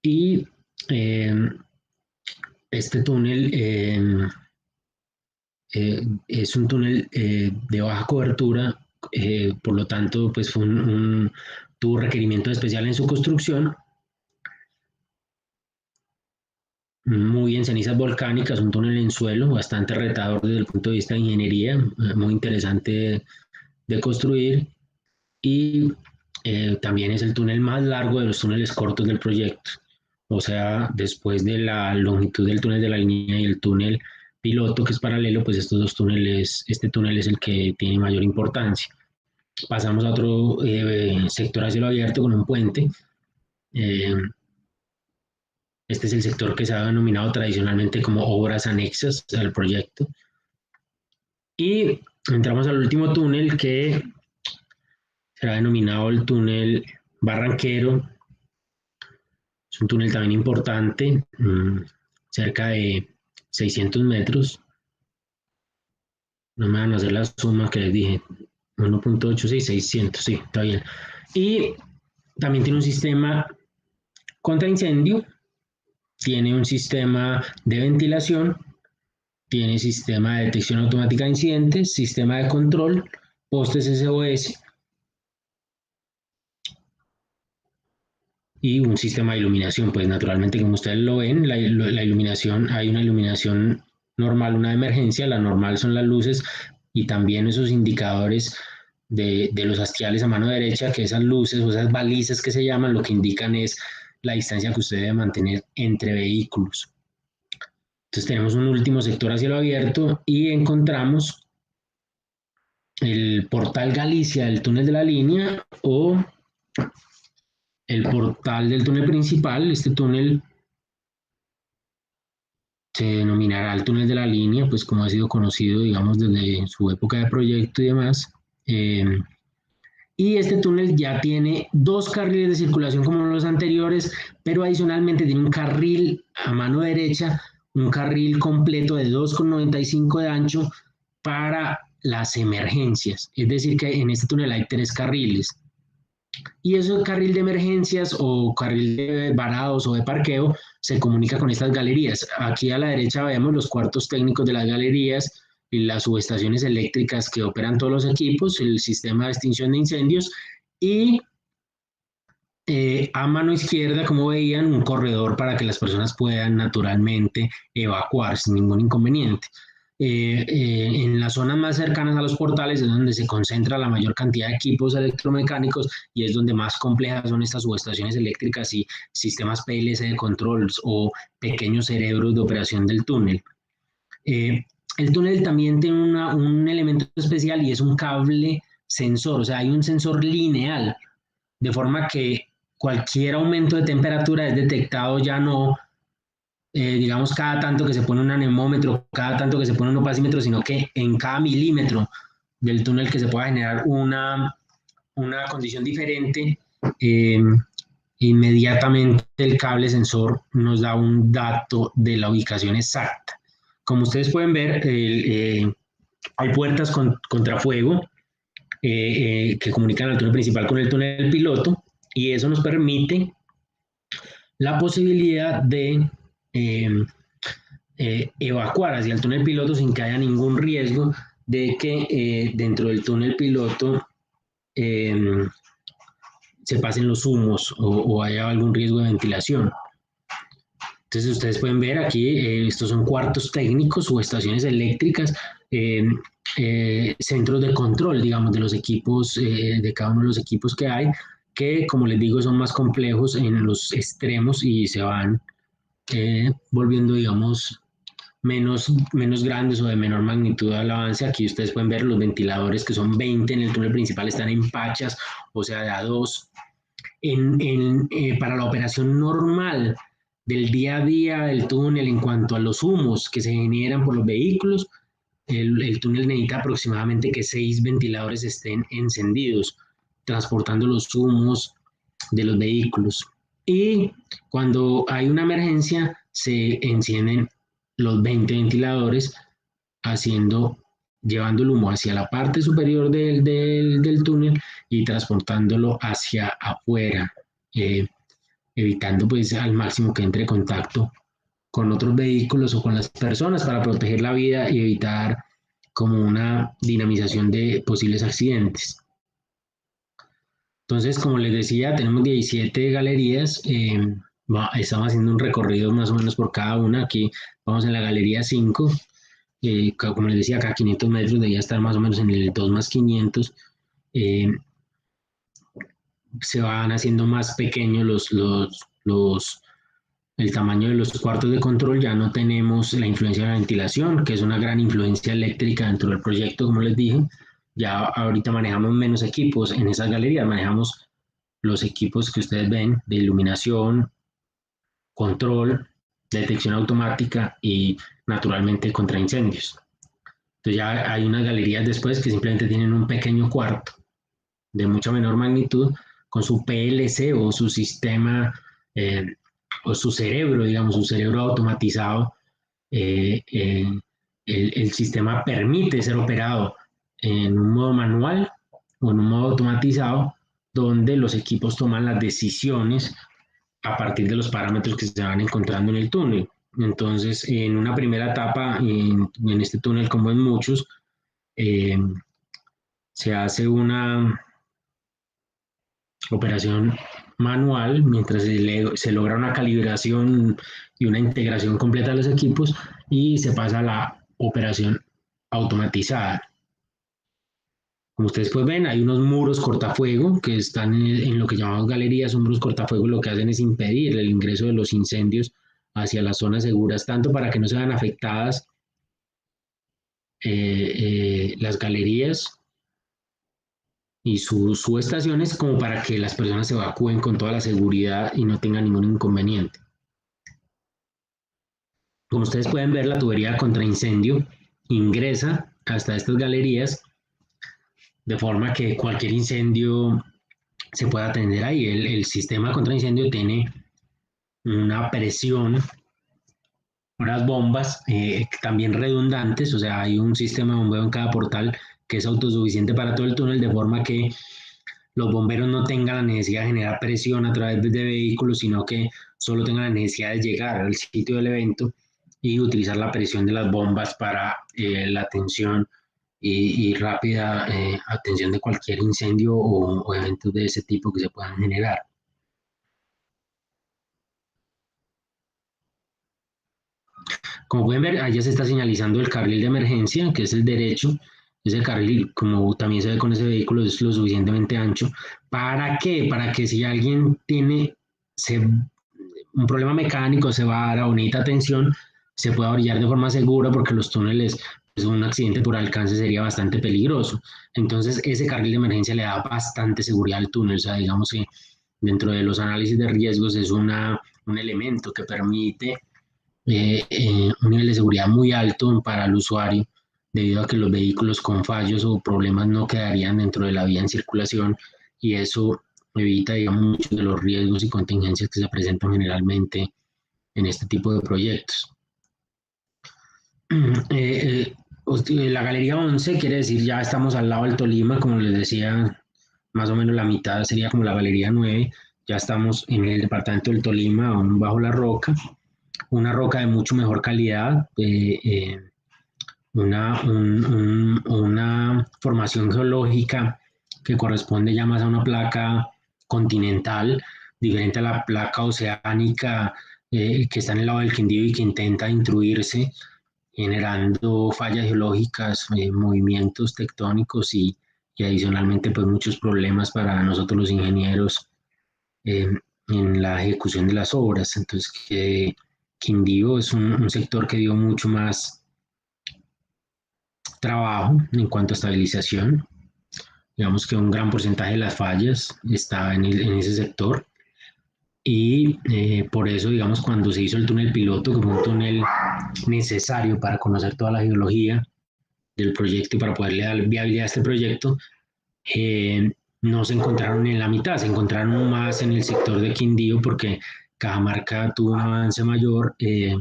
Y este túnel es un túnel de baja cobertura, por lo tanto, pues tuvo requerimiento especial en su construcción. Muy en cenizas volcánicas, un túnel en suelo bastante retador desde el punto de vista de ingeniería, muy interesante de construir, y también es el túnel más largo de los túneles cortos del proyecto. O sea, después de la longitud del túnel de la línea y el túnel piloto, que es paralelo, pues estos dos túneles, este túnel es el que tiene mayor importancia. Pasamos a otro sector a cielo abierto con un puente. Este es el sector que se ha denominado tradicionalmente como obras anexas al proyecto. Y entramos al último túnel, que será denominado el túnel Barranquero. Es un túnel también importante, cerca de 600 metros. No me van a hacer la suma que les dije. 1.86, 600, sí, está bien. Y también tiene un sistema contra incendio, tiene un sistema de ventilación, tiene sistema de detección automática de incidentes, sistema de control, postes SOS y un sistema de iluminación. Pues naturalmente, como ustedes lo ven, la iluminación, hay una iluminación normal, una emergencia. La normal son las luces y también esos indicadores de los hastiales a mano derecha, que esas luces o esas balizas que se llaman, lo que indican es la distancia que usted debe mantener entre vehículos. Entonces tenemos un último sector a cielo abierto y encontramos el portal Galicia del túnel de la línea o el portal del túnel principal. Este túnel se denominará el túnel de la línea, pues como ha sido conocido, digamos, desde su época de proyecto y demás. Y este túnel ya tiene 2 carriles de circulación como los anteriores, pero adicionalmente tiene un carril a mano derecha, un carril completo de 2,95 de ancho para las emergencias. Es decir, que en este túnel hay 3 carriles. Y ese carril de emergencias o carril de varados o de parqueo se comunica con estas galerías. Aquí a la derecha vemos los cuartos técnicos de las galerías y las subestaciones eléctricas que operan todos los equipos, el sistema de extinción de incendios y a mano izquierda, como veían, un corredor para que las personas puedan naturalmente evacuar sin ningún inconveniente. En las zonas más cercanas a los portales es donde se concentra la mayor cantidad de equipos electromecánicos y es donde más complejas son estas subestaciones eléctricas y sistemas PLC de control o pequeños cerebros de operación del túnel. El túnel también tiene un elemento especial y es un cable sensor, o sea, hay un sensor lineal, de forma que cualquier aumento de temperatura es detectado ya no digamos, cada tanto que se pone un anemómetro, cada tanto que se pone un opacímetro, sino que en cada milímetro del túnel que se pueda generar una condición diferente, inmediatamente el cable sensor nos da un dato de la ubicación exacta. Como ustedes pueden ver, hay puertas con contrafuego que comunican al túnel principal con el túnel piloto y eso nos permite la posibilidad de evacuar hacia el túnel piloto sin que haya ningún riesgo de que dentro del túnel piloto se pasen los humos o haya algún riesgo de ventilación. Entonces ustedes pueden ver aquí, estos son cuartos técnicos o estaciones eléctricas, centros de control, digamos, de los equipos, de cada uno de los equipos que hay, que como les digo son más complejos en los extremos y se van volviendo, digamos, menos grandes o de menor magnitud al avance. Aquí ustedes pueden ver los ventiladores que son 20 en el túnel principal, están en pachas, o sea, de a 2. Para la operación normal del día a día del túnel en cuanto a los humos que se generan por los vehículos, el túnel necesita aproximadamente que 6 ventiladores estén encendidos, transportando los humos de los vehículos. Y cuando hay una emergencia, se encienden los 20 ventiladores, llevando el humo hacia la parte superior del túnel y transportándolo hacia afuera, evitando pues al máximo que entre en contacto con otros vehículos o con las personas para proteger la vida y evitar como una dinamización de posibles accidentes. Entonces, como les decía, tenemos 17 galerías. Estamos haciendo un recorrido más o menos por cada una. Aquí vamos en la galería 5. Como les decía, cada 500 metros debía estar más o menos en el 2 más 500. Se van haciendo más pequeños el tamaño de los cuartos de control. Ya no tenemos la influencia de la ventilación, que es una gran influencia eléctrica dentro del proyecto, como les dije. Ya ahorita manejamos menos equipos en esas galerías, manejamos los equipos que ustedes ven de iluminación, control, detección automática y naturalmente contra incendios. Entonces ya hay unas galerías después que simplemente tienen un pequeño cuarto de mucha menor magnitud con su PLC o su sistema o su cerebro, digamos, su cerebro automatizado. El sistema permite ser operado en un modo manual o en un modo automatizado, donde los equipos toman las decisiones a partir de los parámetros que se van encontrando en el túnel. Entonces, en una primera etapa, en este túnel, como en muchos, se hace una operación manual mientras se logra una calibración y una integración completa de los equipos y se pasa a la operación automatizada. Como ustedes pues ven, hay unos muros cortafuego que están en lo que llamamos galerías. Son muros cortafuego, lo que hacen es impedir el ingreso de los incendios hacia las zonas seguras, tanto para que no se vean afectadas las galerías y sus subestaciones, como para que las personas se evacúen con toda la seguridad y no tengan ningún inconveniente. Como ustedes pueden ver, la tubería contra incendio ingresa hasta estas galerías de forma que cualquier incendio se pueda atender ahí. El sistema contra incendio tiene una presión, unas bombas también redundantes, o sea, hay un sistema de bombeo en cada portal que es autosuficiente para todo el túnel, de forma que los bomberos no tengan la necesidad de generar presión a través de vehículos, sino que solo tengan la necesidad de llegar al sitio del evento y utilizar la presión de las bombas para la atención y rápida atención de cualquier incendio o eventos de ese tipo que se puedan generar. Como pueden ver, allá se está señalizando el carril de emergencia, que es el derecho. Ese carril, como también se ve con ese vehículo, es lo suficientemente ancho. ¿Para qué? Para que si alguien tiene un problema mecánico, se va a dar o necesita atención, se pueda orillar de forma segura, porque los túneles, pues, un accidente por alcance sería bastante peligroso. Entonces, ese carril de emergencia le da bastante seguridad al túnel. O sea, digamos que dentro de los análisis de riesgos es un elemento que permite un nivel de seguridad muy alto para el usuario, debido a que los vehículos con fallos o problemas no quedarían dentro de la vía en circulación, y eso evita, digamos, muchos de los riesgos y contingencias que se presentan generalmente en este tipo de proyectos. La Galería 11 quiere decir ya estamos al lado del Tolima, como les decía, más o menos la mitad sería como la Galería 9, ya estamos en el departamento del Tolima, aún bajo la roca, una roca de mucho mejor calidad, una formación geológica que corresponde ya más a una placa continental, diferente a la placa oceánica que está en el lado del Quindío y que intenta intruirse, generando fallas geológicas, movimientos tectónicos y adicionalmente pues muchos problemas para nosotros los ingenieros en la ejecución de las obras. Entonces, Quindío es un sector que dio mucho más trabajo en cuanto a estabilización. Digamos que un gran porcentaje de las fallas está en ese sector. Y por eso, digamos, cuando se hizo el túnel piloto, que fue un túnel necesario para conocer toda la geología del proyecto y para poderle dar viabilidad a este proyecto, no se encontraron en la mitad, se encontraron más en el sector de Quindío, porque Cajamarca tuvo un avance mayor y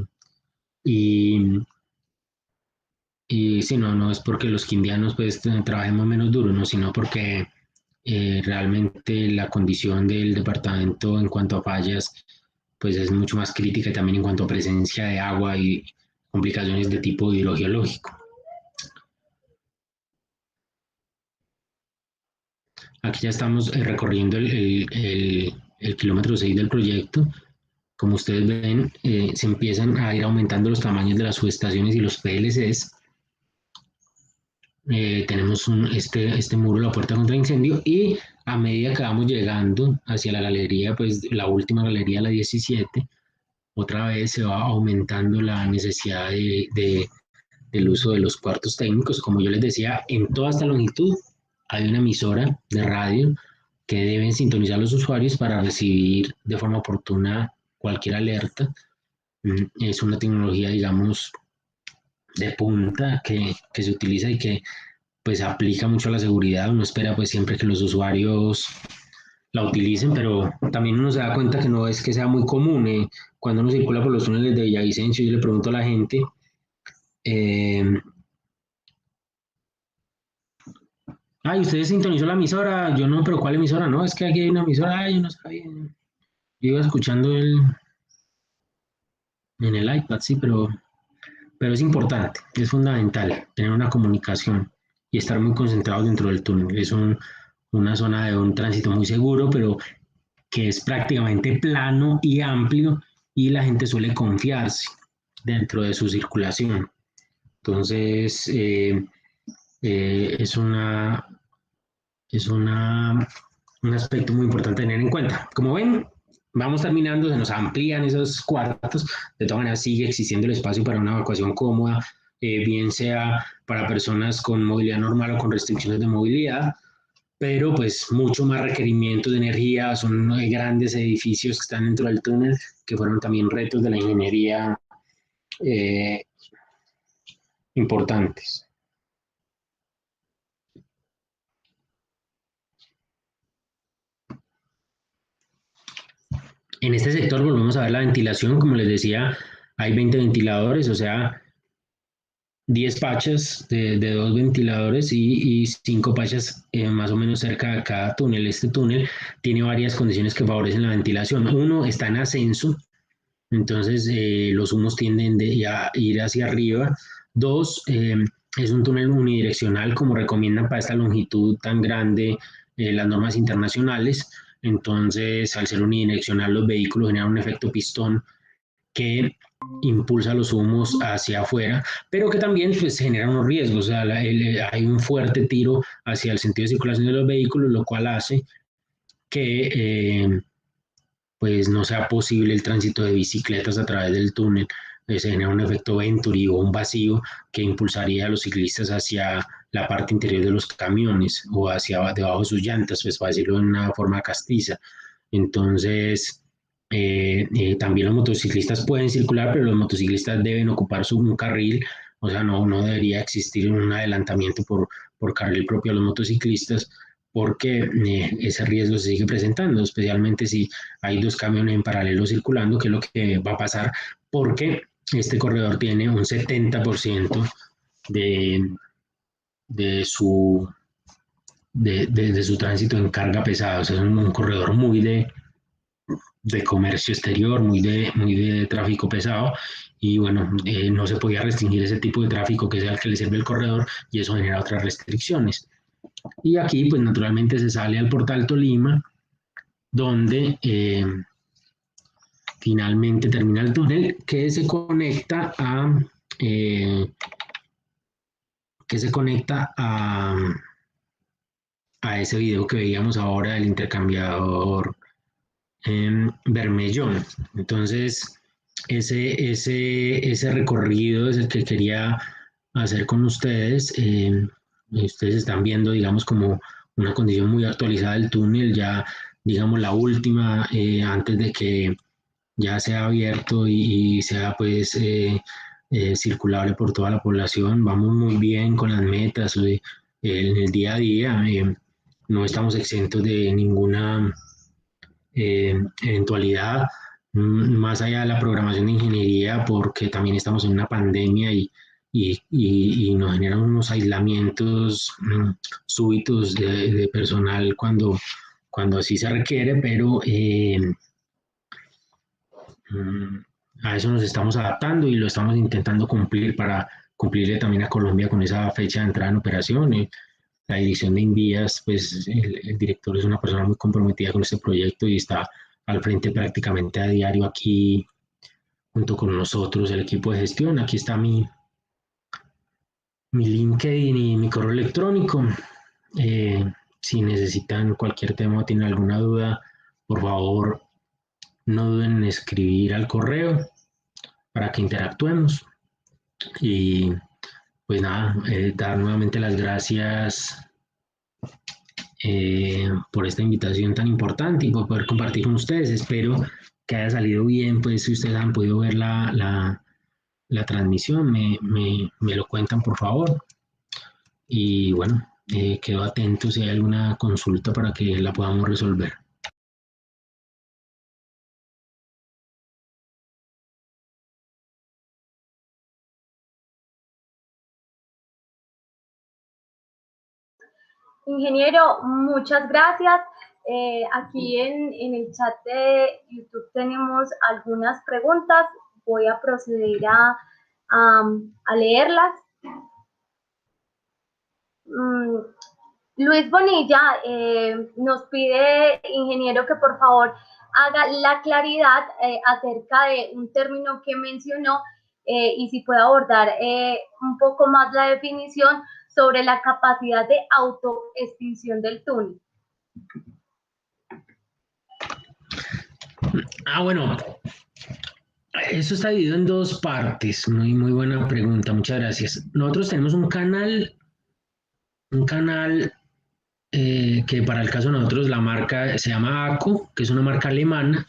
sí, no es porque los quindianos pues trabajemos menos duro, no, sino porque realmente la condición del departamento en cuanto a fallas pues es mucho más crítica, y también en cuanto a presencia de agua y complicaciones de tipo hidrogeológico. Aquí ya estamos recorriendo el kilómetro 6 del proyecto. Como ustedes ven, se empiezan a ir aumentando los tamaños de las subestaciones y los PLCs. Tenemos este muro, la puerta contra incendio, y a medida que vamos llegando hacia la galería, pues la última galería, la 17, otra vez se va aumentando la necesidad del uso de los cuartos técnicos. Como yo les decía, en toda esta longitud hay una emisora de radio que deben sintonizar los usuarios para recibir de forma oportuna cualquier alerta. Es una tecnología, digamos, de punta que se utiliza y que pues aplica mucho a la seguridad. Uno espera pues siempre que los usuarios la utilicen, pero también uno se da cuenta que no es que sea muy común. Cuando uno circula por los túneles de Villavicencio, yo le pregunto a la gente, ay, ¿usted sintonizó la emisora? Yo no, pero ¿cuál emisora? No, es que aquí hay una emisora. Ay, yo no sabía. Yo iba escuchando en el iPad, sí, pero es importante, es fundamental tener una comunicación y estar muy concentrado dentro del túnel. Es una zona de un tránsito muy seguro, pero que es prácticamente plano y amplio y la gente suele confiarse dentro de su circulación. Entonces, es un aspecto muy importante tener en cuenta. Como ven, vamos terminando, se nos amplían esos cuartos, de todas maneras sigue existiendo el espacio para una evacuación cómoda, bien sea para personas con movilidad normal o con restricciones de movilidad, pero pues mucho más requerimientos de energía, son grandes edificios que están dentro del túnel, que fueron también retos de la ingeniería eh, importantes. En este sector volvemos a ver la ventilación, como les decía, hay 20 ventiladores, o sea, 10 pachas de 2 ventiladores y 5 pachas más o menos cerca de cada túnel. Este túnel tiene varias condiciones que favorecen la ventilación. Uno, está en ascenso, entonces los humos tienden a ir hacia arriba. Dos, es un túnel unidireccional, como recomiendan para esta longitud tan grande las normas internacionales. Entonces, al ser unidireccional, los vehículos generan un efecto pistón que impulsa los humos hacia afuera, pero que también pues, genera unos riesgos. O sea, hay un fuerte tiro hacia el sentido de circulación de los vehículos, lo cual hace que pues no sea posible el tránsito de bicicletas a través del túnel. Se genera un efecto Venturi o un vacío que impulsaría a los ciclistas hacia la parte interior de los camiones o hacia debajo de sus llantas, pues para decirlo de una forma castiza. Entonces, también los motociclistas pueden circular, pero los motociclistas deben ocupar un carril, o sea, no debería existir un adelantamiento por carril propio a los motociclistas, porque ese riesgo se sigue presentando, especialmente si hay dos camiones en paralelo circulando, que es lo que va a pasar, porque este corredor tiene un 70% de, de su de su tránsito en carga pesada. O sea, es un corredor muy de comercio exterior, muy de tráfico pesado, y bueno, no se podía restringir ese tipo de tráfico que sea el que le sirve el corredor, y eso genera otras restricciones. Y aquí, pues naturalmente se sale al Portal Tolima, donde finalmente termina el túnel eh, que se conecta a ese video que veíamos ahora del intercambiador Bermellón. Entonces, ese recorrido es el que quería hacer con ustedes. Ustedes están viendo, digamos, como una condición muy actualizada del túnel, ya, digamos, la última, antes de que ya sea abierto y sea, pues, circulable por toda la población. Vamos muy bien con las metas en el día a día. No estamos exentos de ninguna eventualidad, más allá de la programación de ingeniería, porque también estamos en una pandemia y nos generan unos aislamientos súbitos de personal cuando así se requiere, pero mm, a eso nos estamos adaptando y lo estamos intentando cumplir para cumplirle también a Colombia con esa fecha de entrada en operación. La dirección de Invías, pues el director es una persona muy comprometida con este proyecto y está al frente prácticamente a diario aquí junto con nosotros, el equipo de gestión. Aquí está mi LinkedIn y mi correo electrónico. Eh, si necesitan cualquier tema o tienen alguna duda, por favor, no duden en escribir al correo para que interactuemos. Y pues nada, dar nuevamente las gracias por esta invitación tan importante y por poder compartir con ustedes. Espero que haya salido bien, pues si ustedes han podido ver la transmisión, me lo cuentan por favor. Y bueno, quedo atento si hay alguna consulta para que la podamos resolver. Ingeniero, muchas gracias. Aquí en el chat de YouTube tenemos algunas preguntas. Voy a proceder a leerlas. Luis Bonilla nos pide, ingeniero, que por favor haga la claridad acerca de un término que mencionó y si puede abordar un poco más la definición sobre la capacidad de autoextinción del túnel. Bueno, eso está dividido en dos partes. Muy, muy buena pregunta, muchas gracias. Nosotros tenemos un canal que para el caso de nosotros la marca se llama ACO, que es una marca alemana,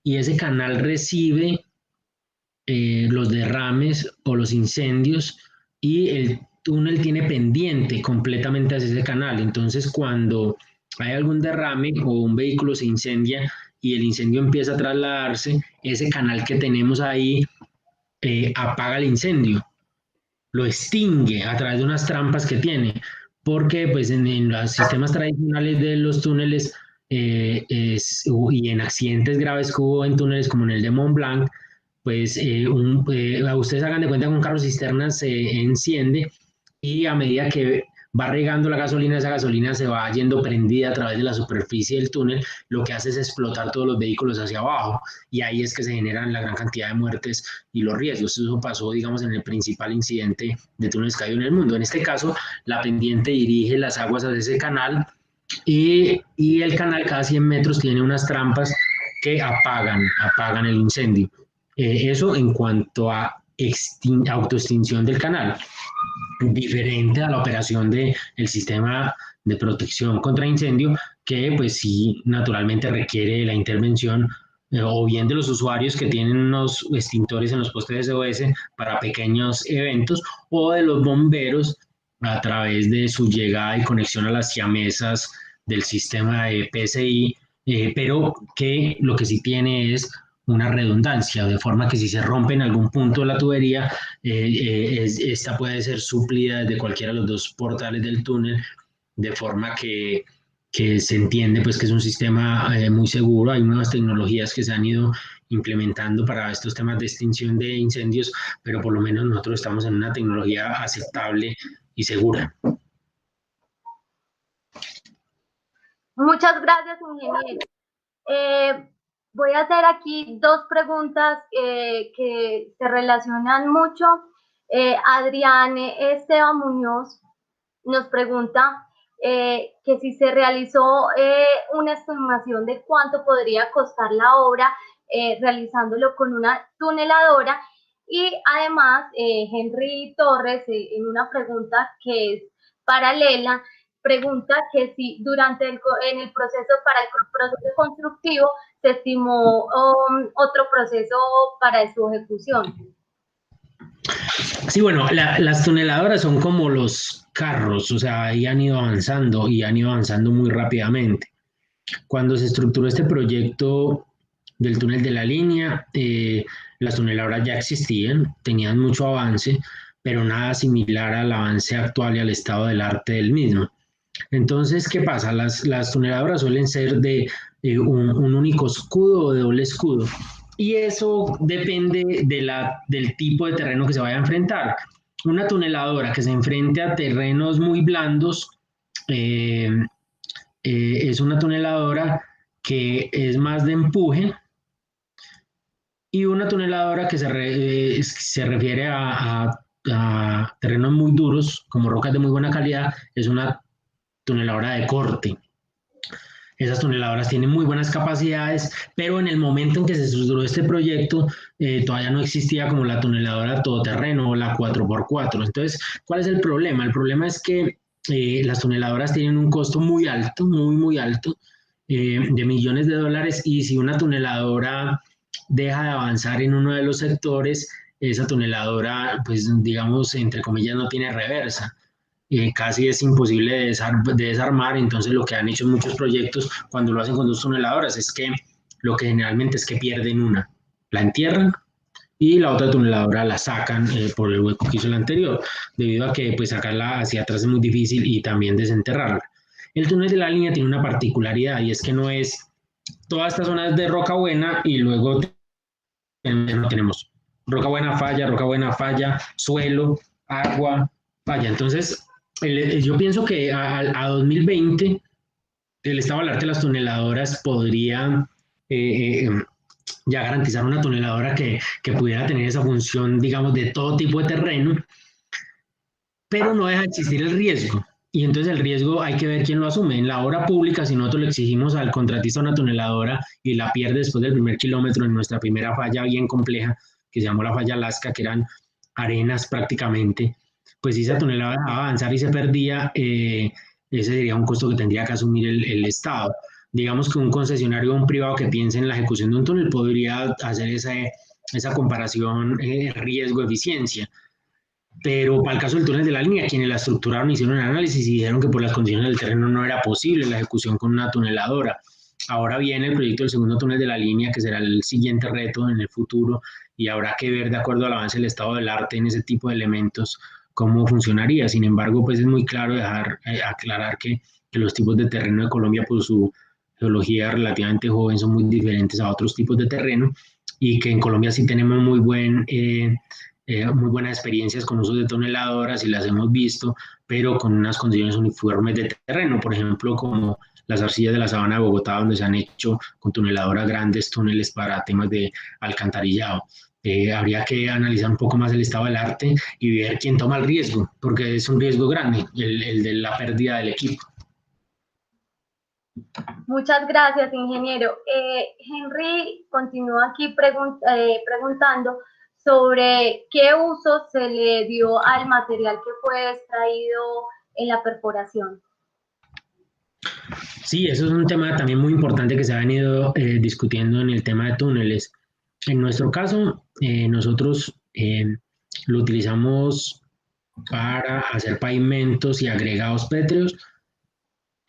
y ese canal recibe los derrames o los incendios y el túnel tiene pendiente completamente hacia ese canal. Entonces, cuando hay algún derrame o un vehículo se incendia y el incendio empieza a trasladarse, ese canal que tenemos ahí apaga el incendio, lo extingue a través de unas trampas que tiene, porque pues en los sistemas tradicionales de los túneles y en accidentes graves que hubo en túneles como en el de Mont Blanc, pues ustedes hagan de cuenta que un carro cisterna se enciende y a medida que va regando la gasolina, esa gasolina se va yendo prendida a través de la superficie del túnel, lo que hace es explotar todos los vehículos hacia abajo y ahí es que se generan la gran cantidad de muertes y los riesgos. Eso pasó, digamos, en el principal incidente de túneles caídos en el mundo. En este caso, la pendiente dirige las aguas hacia ese canal y el canal cada 100 metros tiene unas trampas que apagan el incendio. Eso en cuanto a autoextinción del canal, diferente a la operación del sistema de protección contra incendio, que pues sí naturalmente requiere la intervención o bien de los usuarios que tienen unos extintores en los postes SOS para pequeños eventos, o de los bomberos a través de su llegada y conexión a las siamesas del sistema de PSI, pero que lo que sí tiene es una redundancia, de forma que si se rompe en algún punto la tubería, esta puede ser suplida desde cualquiera de los dos portales del túnel, de forma que se entiende pues que es un sistema muy seguro. Hay nuevas tecnologías que se han ido implementando para estos temas de extinción de incendios, pero por lo menos nosotros estamos en una tecnología aceptable y segura. Muchas gracias, ingeniero. Voy a hacer aquí dos preguntas que se relacionan mucho. Adrián Esteban Muñoz nos pregunta que si se realizó una estimación de cuánto podría costar la obra realizándolo con una tuneladora, y además Henry Torres en una pregunta que es paralela pregunta que si durante en el proceso para el proceso constructivo se estimó otro proceso para su ejecución. Sí, bueno, las tuneladoras son como los carros, o sea, ahí han ido avanzando y han ido avanzando muy rápidamente. Cuando se estructuró este proyecto del túnel de la línea, las tuneladoras ya existían, tenían mucho avance, pero nada similar al avance actual y al estado del arte del mismo. Entonces, ¿qué pasa? Las tuneladoras suelen ser de un único escudo o de doble escudo. Y eso depende del tipo de terreno que se vaya a enfrentar. Una tuneladora que se enfrente a terrenos muy blandos es una tuneladora que es más de empuje, y una tuneladora que se refiere a terrenos muy duros, como rocas de muy buena calidad, es una tuneladora de corte. Esas tuneladoras tienen muy buenas capacidades, pero en el momento en que se estructuró este proyecto, todavía no existía como la tuneladora todoterreno o la 4x4. Entonces, ¿cuál es el problema? El problema es que las tuneladoras tienen un costo muy alto, muy, muy alto, de millones de dólares, y si una tuneladora deja de avanzar en uno de los sectores, esa tuneladora, pues digamos, entre comillas, no tiene reversa. Casi es imposible de desarmar. Entonces lo que han hecho en muchos proyectos cuando lo hacen con dos tuneladoras es que lo que generalmente es que pierden una, la entierran y la otra tuneladora la sacan por el hueco que hizo la anterior, debido a que pues sacarla hacia atrás es muy difícil y también desenterrarla. El túnel de la línea tiene una particularidad, y es que no es toda esta zona es de roca buena y luego tenemos roca buena, falla, suelo, agua, falla. Entonces Yo pienso que a 2020 el estado del arte de las tuneladoras podría ya garantizar una tuneladora que pudiera tener esa función, digamos, de todo tipo de terreno, pero no deja de existir el riesgo. Y entonces el riesgo hay que ver quién lo asume. En la obra pública, si nosotros le exigimos al contratista una tuneladora y la pierde después del primer kilómetro en nuestra primera falla bien compleja, que se llamó la falla Lasca, que eran arenas prácticamente, pues si esa tuneladora dejaba avanzar y se perdía, ese sería un costo que tendría que asumir el Estado. Digamos que un concesionario o un privado que piense en la ejecución de un túnel podría hacer esa comparación riesgo-eficiencia. Pero para el caso del túnel de la línea, quienes la estructuraron hicieron un análisis y dijeron que por las condiciones del terreno no era posible la ejecución con una tuneladora. Ahora viene el proyecto del segundo túnel de la línea, que será el siguiente reto en el futuro, y habrá que ver, de acuerdo al avance del estado del arte en ese tipo de elementos, cómo funcionaría. Sin embargo, pues es muy claro aclarar que los tipos de terreno de Colombia, por su geología relativamente joven, son muy diferentes a otros tipos de terreno, y que en Colombia sí tenemos muy buenas experiencias con uso de toneladoras y las hemos visto, pero con unas condiciones uniformes de terreno, por ejemplo, como las arcillas de la sabana de Bogotá, donde se han hecho con toneladoras grandes túneles para temas de alcantarillado. Habría que analizar un poco más el estado del arte y ver quién toma el riesgo, porque es un riesgo grande, el de la pérdida del equipo. Muchas gracias, ingeniero. Henry continúa aquí preguntando sobre qué uso se le dio al material que fue extraído en la perforación. Sí, eso es un tema también muy importante que se ha venido discutiendo en el tema de túneles. En nuestro caso, nosotros lo utilizamos para hacer pavimentos y agregados pétreos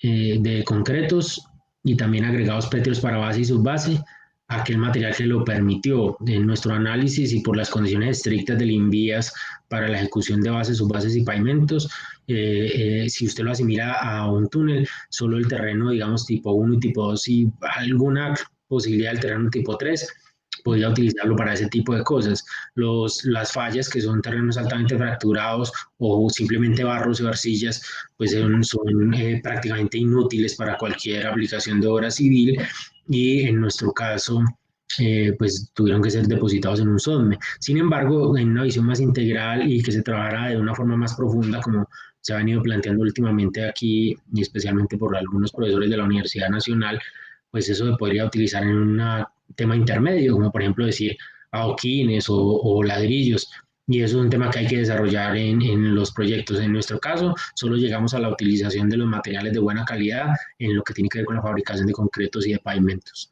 de concretos y también agregados pétreos para base y subbase, aquel material que lo permitió. En nuestro análisis y por las condiciones estrictas del INVIAS para la ejecución de bases, subbases y pavimentos, si usted lo asimila a un túnel, solo el terreno, digamos, tipo 1 y tipo 2 y alguna posibilidad del terreno tipo 3, podría utilizarlo para ese tipo de cosas. Las fallas, que son terrenos altamente fracturados o simplemente barros y arcillas, pues son prácticamente inútiles para cualquier aplicación de obra civil, y en nuestro caso pues tuvieron que ser depositados en un SODME. Sin embargo, en una visión más integral y que se trabajara de una forma más profunda, como se ha venido planteando últimamente aquí, y especialmente por algunos profesores de la Universidad Nacional, pues eso se podría utilizar en un tema intermedio, como por ejemplo decir adoquines o ladrillos, y eso es un tema que hay que desarrollar en los proyectos. En nuestro caso, solo llegamos a la utilización de los materiales de buena calidad en lo que tiene que ver con la fabricación de concretos y de pavimentos.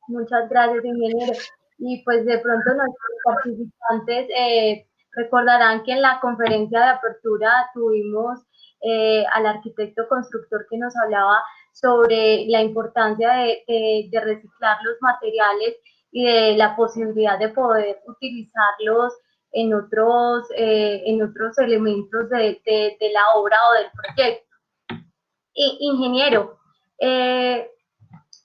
Muchas gracias, ingeniero. Y pues de pronto nuestros participantes recordarán que en la conferencia de apertura tuvimos al arquitecto constructor que nos hablaba sobre la importancia de reciclar los materiales y de la posibilidad de poder utilizarlos en otros elementos de la obra o del proyecto. Ingeniero,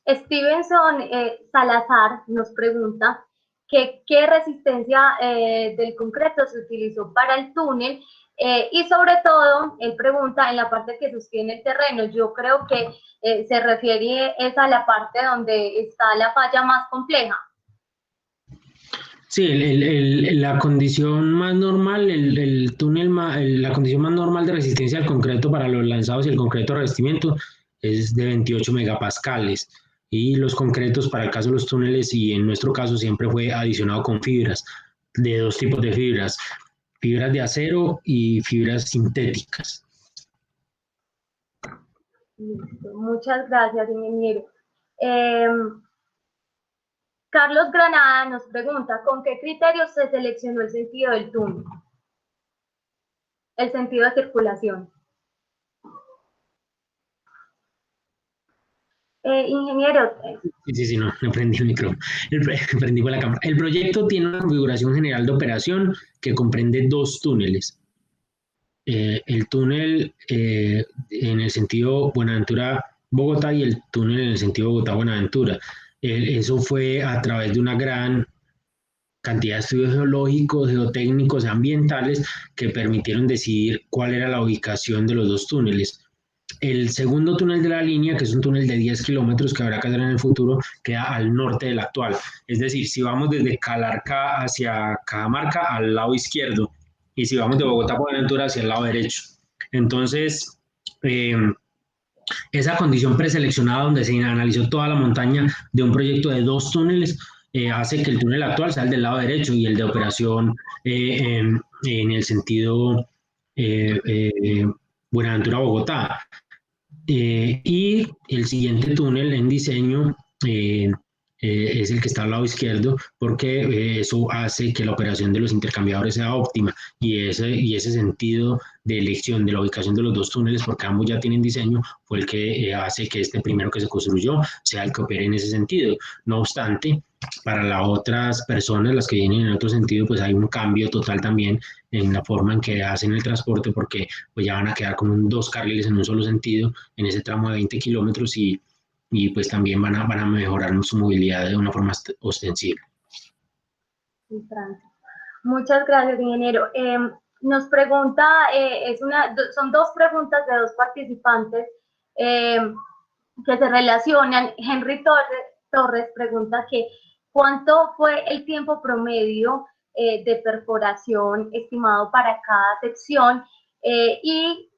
Stevenson Salazar nos pregunta qué resistencia del concreto se utilizó para el túnel y sobre todo, él pregunta en la parte que sostiene el terreno. Yo creo que se refiere es a la parte donde está la falla más compleja. Sí, la condición más normal, el túnel, la condición más normal de resistencia al concreto para los lanzados y el concreto de revestimiento es de 28 megapascales. Y los concretos para el caso de los túneles, y en nuestro caso siempre fue adicionado con fibras, de dos tipos de fibras de acero y fibras sintéticas. Listo. Muchas gracias, ingeniero. Carlos Granada nos pregunta, ¿con qué criterios se seleccionó el sentido del túnel? El sentido de circulación. Ingeniero. Sí, no prendí el micrófono. Prendí con la cámara. El proyecto tiene una configuración general de operación que comprende dos túneles. El túnel en el sentido Buenaventura-Bogotá y el túnel en el sentido Bogotá-Buenaventura. Eso fue a través de una gran cantidad de estudios geológicos, geotécnicos, ambientales que permitieron decidir cuál era la ubicación de los dos túneles. El segundo túnel de la línea, que es un túnel de 10 kilómetros que habrá que hacer en el futuro, queda al norte del actual. Es decir, si vamos desde Calarcá hacia Cajamarca, al lado izquierdo, y si vamos de Bogotá por Buenaventura hacia el lado derecho. Entonces, esa condición preseleccionada donde se analizó toda la montaña de un proyecto de dos túneles hace que el túnel actual sea el del lado derecho y el de operación en el sentido Buenaventura-Bogotá. Y el siguiente túnel en diseño es el que está al lado izquierdo, porque eso hace que la operación de los intercambiadores sea óptima y ese sentido de elección de la ubicación de los dos túneles, porque ambos ya tienen diseño, fue el que hace que este primero que se construyó sea el que opere en ese sentido. No obstante, para las otras personas, las que vienen en otro sentido, pues hay un cambio total también en la forma en que hacen el transporte, porque pues ya van a quedar como dos carriles en un solo sentido en ese tramo de 20 kilómetros y pues también van a mejorar su movilidad de una forma ostensible. Muchas gracias, ingeniero. Nos pregunta, son dos preguntas de dos participantes que se relacionan. Henry Torres pregunta que ¿cuánto fue el tiempo promedio de perforación estimado para cada sección? Y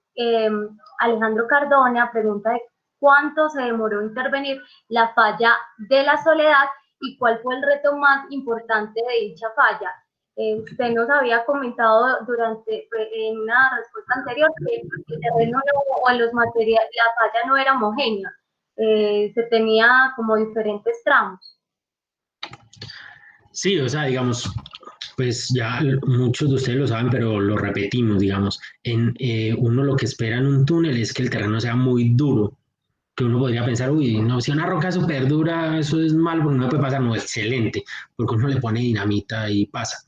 Alejandro Cardona pregunta de cuánto se demoró intervenir la falla de la Soledad y cuál fue el reto más importante de dicha falla. Usted nos había comentado en una respuesta anterior que el terreno o los materiales, la falla no era homogénea, se tenía como diferentes tramos. Sí, o sea, digamos, pues ya muchos de ustedes lo saben, pero lo repetimos, digamos, uno lo que espera en un túnel es que el terreno sea muy duro, que uno podría pensar, uy, no, si una roca súper dura, eso es malo, porque no puede pasar, no, excelente, porque uno le pone dinamita y pasa,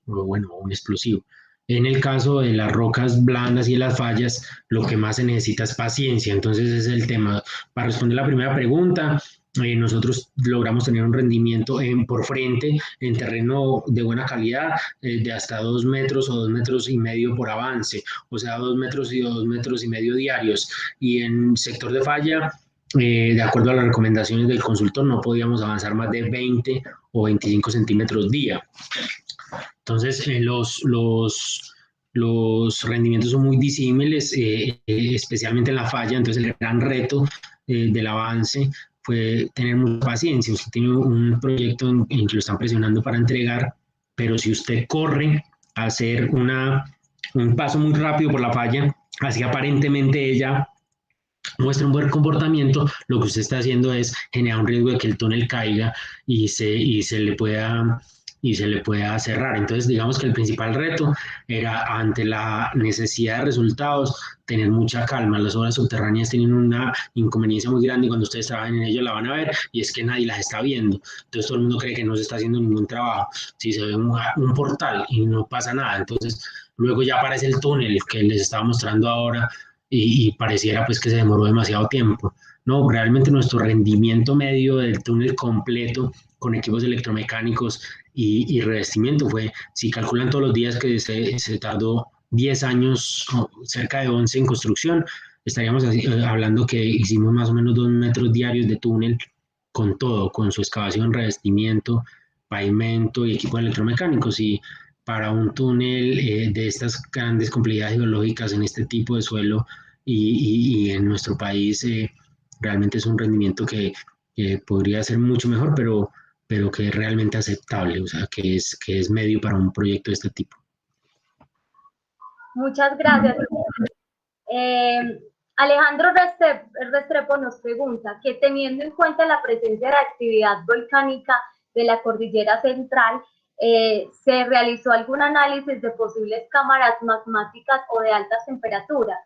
o bueno, un explosivo. En el caso de las rocas blandas y de las fallas, lo que más se necesita es paciencia, entonces ese es el tema. Para responder la primera pregunta, nosotros logramos tener un rendimiento por frente en terreno de buena calidad de hasta 2 metros o 2,5 metros por avance, o sea, 2 metros y 2,5 metros diarios. Y en sector de falla, de acuerdo a las recomendaciones del consultor, no podíamos avanzar más de 20 o 25 centímetros día. Entonces, los rendimientos son muy disímiles, especialmente en la falla. Entonces, el gran reto del avance fue tener mucha paciencia. Usted tiene un proyecto en que lo están presionando para entregar, pero si usted corre a hacer un paso muy rápido por la falla, así aparentemente ella muestra un buen comportamiento, lo que usted está haciendo es generar un riesgo de que el túnel caiga y se le pueda cerrar. Entonces, digamos que el principal reto era, ante la necesidad de resultados, tener mucha calma. Las obras subterráneas tienen una inconveniencia muy grande y cuando ustedes trabajen en ellas la van a ver, y es que nadie las está viendo. Entonces todo el mundo cree que no se está haciendo ningún trabajo. Si se ve un portal y no pasa nada, entonces luego ya aparece el túnel que les estaba mostrando ahora y pareciera pues que se demoró demasiado tiempo. No, realmente nuestro rendimiento medio del túnel completo con equipos electromecánicos y revestimiento fue, si calculan todos los días que se tardó 10 años, cerca de 11 en construcción, estaríamos hablando que hicimos más o menos 2 metros diarios de túnel con todo, con su excavación, revestimiento, pavimento y equipos electromecánicos. Y para un túnel de estas grandes complejidades geológicas en este tipo de suelo y en nuestro país, realmente es un rendimiento que podría ser mucho mejor, pero que es realmente aceptable, o sea, que es medio para un proyecto de este tipo. Muchas gracias. Alejandro Restrepo nos pregunta que teniendo en cuenta la presencia de actividad volcánica de la cordillera central, ¿se realizó algún análisis de posibles cámaras magmáticas o de altas temperaturas?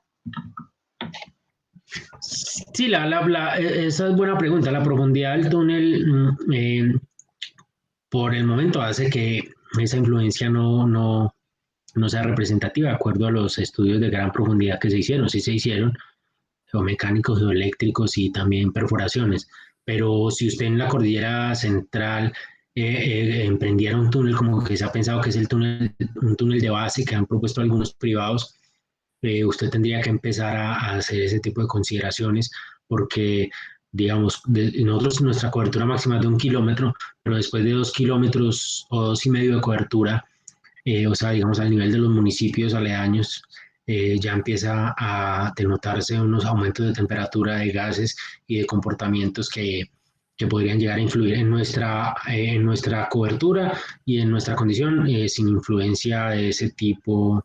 Sí, esa es buena pregunta. La profundidad del túnel por el momento hace que esa influencia no sea representativa de acuerdo a los estudios de gran profundidad que se hicieron. Sí se hicieron geomecánicos, geoeléctricos y también perforaciones. Pero si usted en la cordillera central emprendiera un túnel como que se ha pensado que es un túnel de base que han propuesto algunos privados, usted tendría que empezar a hacer ese tipo de consideraciones porque, digamos, nosotros nuestra cobertura máxima es de 1 kilómetro, pero después de 2 kilómetros o 2,5 de cobertura, o sea, digamos, al nivel de los municipios aledaños, ya empieza a denotarse unos aumentos de temperatura, de gases y de comportamientos que podrían llegar a influir en nuestra cobertura y en nuestra condición, sin influencia de ese tipo,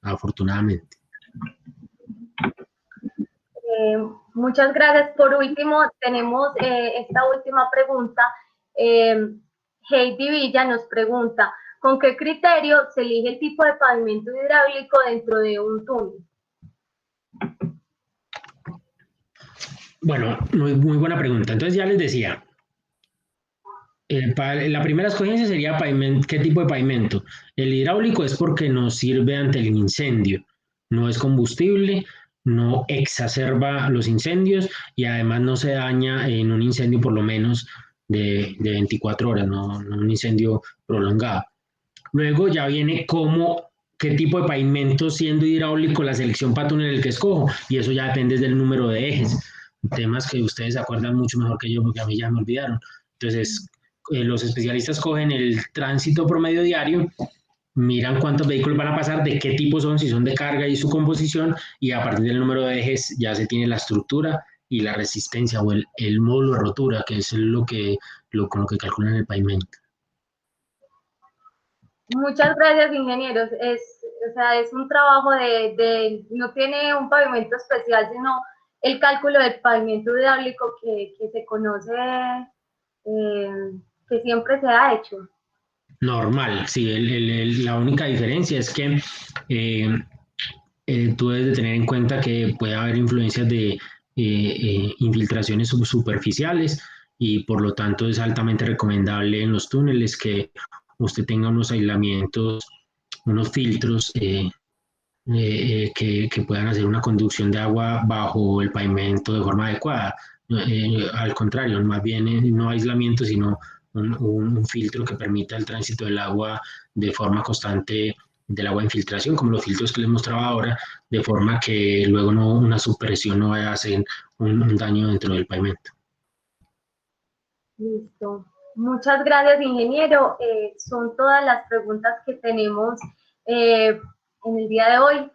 afortunadamente. Muchas gracias. Por último, tenemos esta última pregunta. Heidi Villa nos pregunta, ¿con qué criterio se elige el tipo de pavimento hidráulico dentro de un túnel? Bueno, muy buena pregunta. Entonces ya les decía, la primera escogencia sería qué tipo de pavimento. El hidráulico es porque nos sirve ante el incendio, no es combustible, no exacerba los incendios y además no se daña en un incendio por lo menos de 24 horas, no un incendio prolongado. Luego ya viene qué tipo de pavimento siendo hidráulico la selección para túnel el que escojo y eso ya depende del número de ejes, temas que ustedes se acuerdan mucho mejor que yo porque a mí ya me olvidaron. Entonces, los especialistas cogen el tránsito promedio diario, miran cuántos vehículos van a pasar, de qué tipo son, si son de carga y su composición, y a partir del número de ejes ya se tiene la estructura y la resistencia o el módulo de rotura, que es con lo que calculan el pavimento. Muchas gracias, ingenieros. O sea, es un trabajo no tiene un pavimento especial, sino el cálculo del pavimento hidráulico que se conoce, que siempre se ha hecho. Normal, sí, la única diferencia es que tú debes de tener en cuenta que puede haber influencias de infiltraciones superficiales y por lo tanto es altamente recomendable en los túneles que usted tenga unos aislamientos, unos filtros que puedan hacer una conducción de agua bajo el pavimento de forma adecuada. Al contrario, más bien no aislamiento, sino un filtro que permita el tránsito del agua de forma constante, del agua de infiltración, como los filtros que les mostraba ahora, de forma que luego una supresión no vaya a hacer un daño dentro del pavimento. Listo. Muchas gracias, ingeniero. Son todas las preguntas que tenemos en el día de hoy.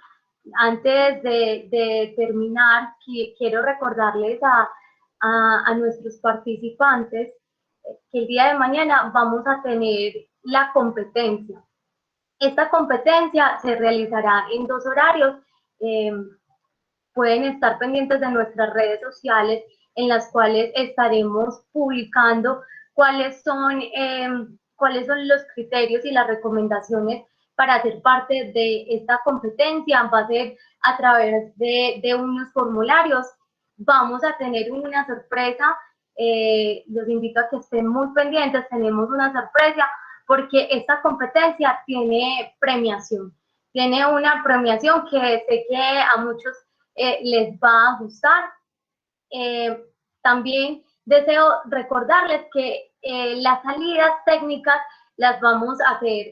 Antes de terminar, quiero recordarles a nuestros participantes que el día de mañana vamos a tener la competencia. Esta competencia se realizará en 2 horarios. Pueden estar pendientes de nuestras redes sociales en las cuales estaremos publicando cuáles son los criterios y las recomendaciones para ser parte de esta competencia. Va a ser a través de unos formularios. Vamos a tener una sorpresa. Los invito a que estén muy pendientes. Tenemos una sorpresa porque esta competencia tiene premiación. Tiene una premiación que sé que a muchos les va a gustar. También deseo recordarles que las salidas técnicas las vamos a hacer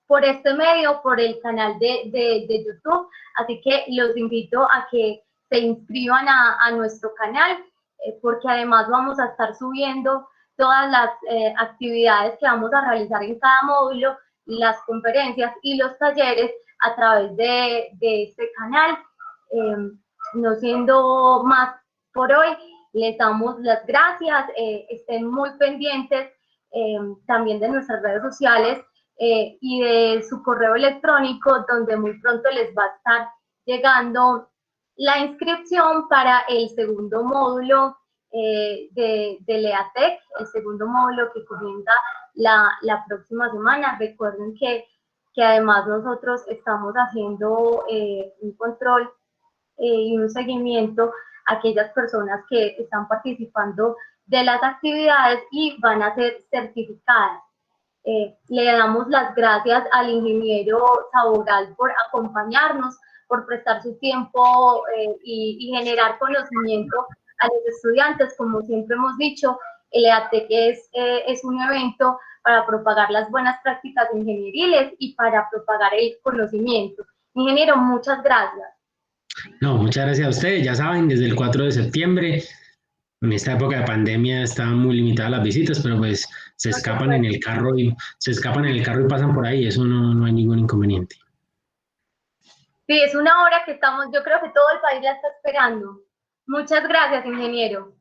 por este medio, por el canal de YouTube, así que los invito a que se inscriban a nuestro canal, porque además vamos a estar subiendo todas las actividades que vamos a realizar en cada módulo, las conferencias y los talleres a través de este canal. No siendo más por hoy, les damos las gracias, estén muy pendientes también de nuestras redes sociales y de su correo electrónico, donde muy pronto les va a estar llegando la inscripción para el segundo módulo de LEATEC, el segundo módulo que comienza la próxima semana. Recuerden que además nosotros estamos haciendo un control y un seguimiento a aquellas personas que están participando de las actividades y van a ser certificadas. Le damos las gracias al ingeniero Sabogal por acompañarnos, por prestar su tiempo y generar conocimiento a los estudiantes. Como siempre hemos dicho, El EATEC es un evento para propagar las buenas prácticas ingenieriles y para propagar el conocimiento. Ingeniero, muchas gracias. No, muchas gracias a ustedes. Ya saben, desde el 4 de septiembre, en esta época de pandemia estaban muy limitadas las visitas, pero pues se Por escapan en supuesto. el carro y pasan por ahí, eso no hay ningún inconveniente. Sí, es una hora que estamos, yo creo que todo el país la está esperando. Muchas gracias, ingeniero.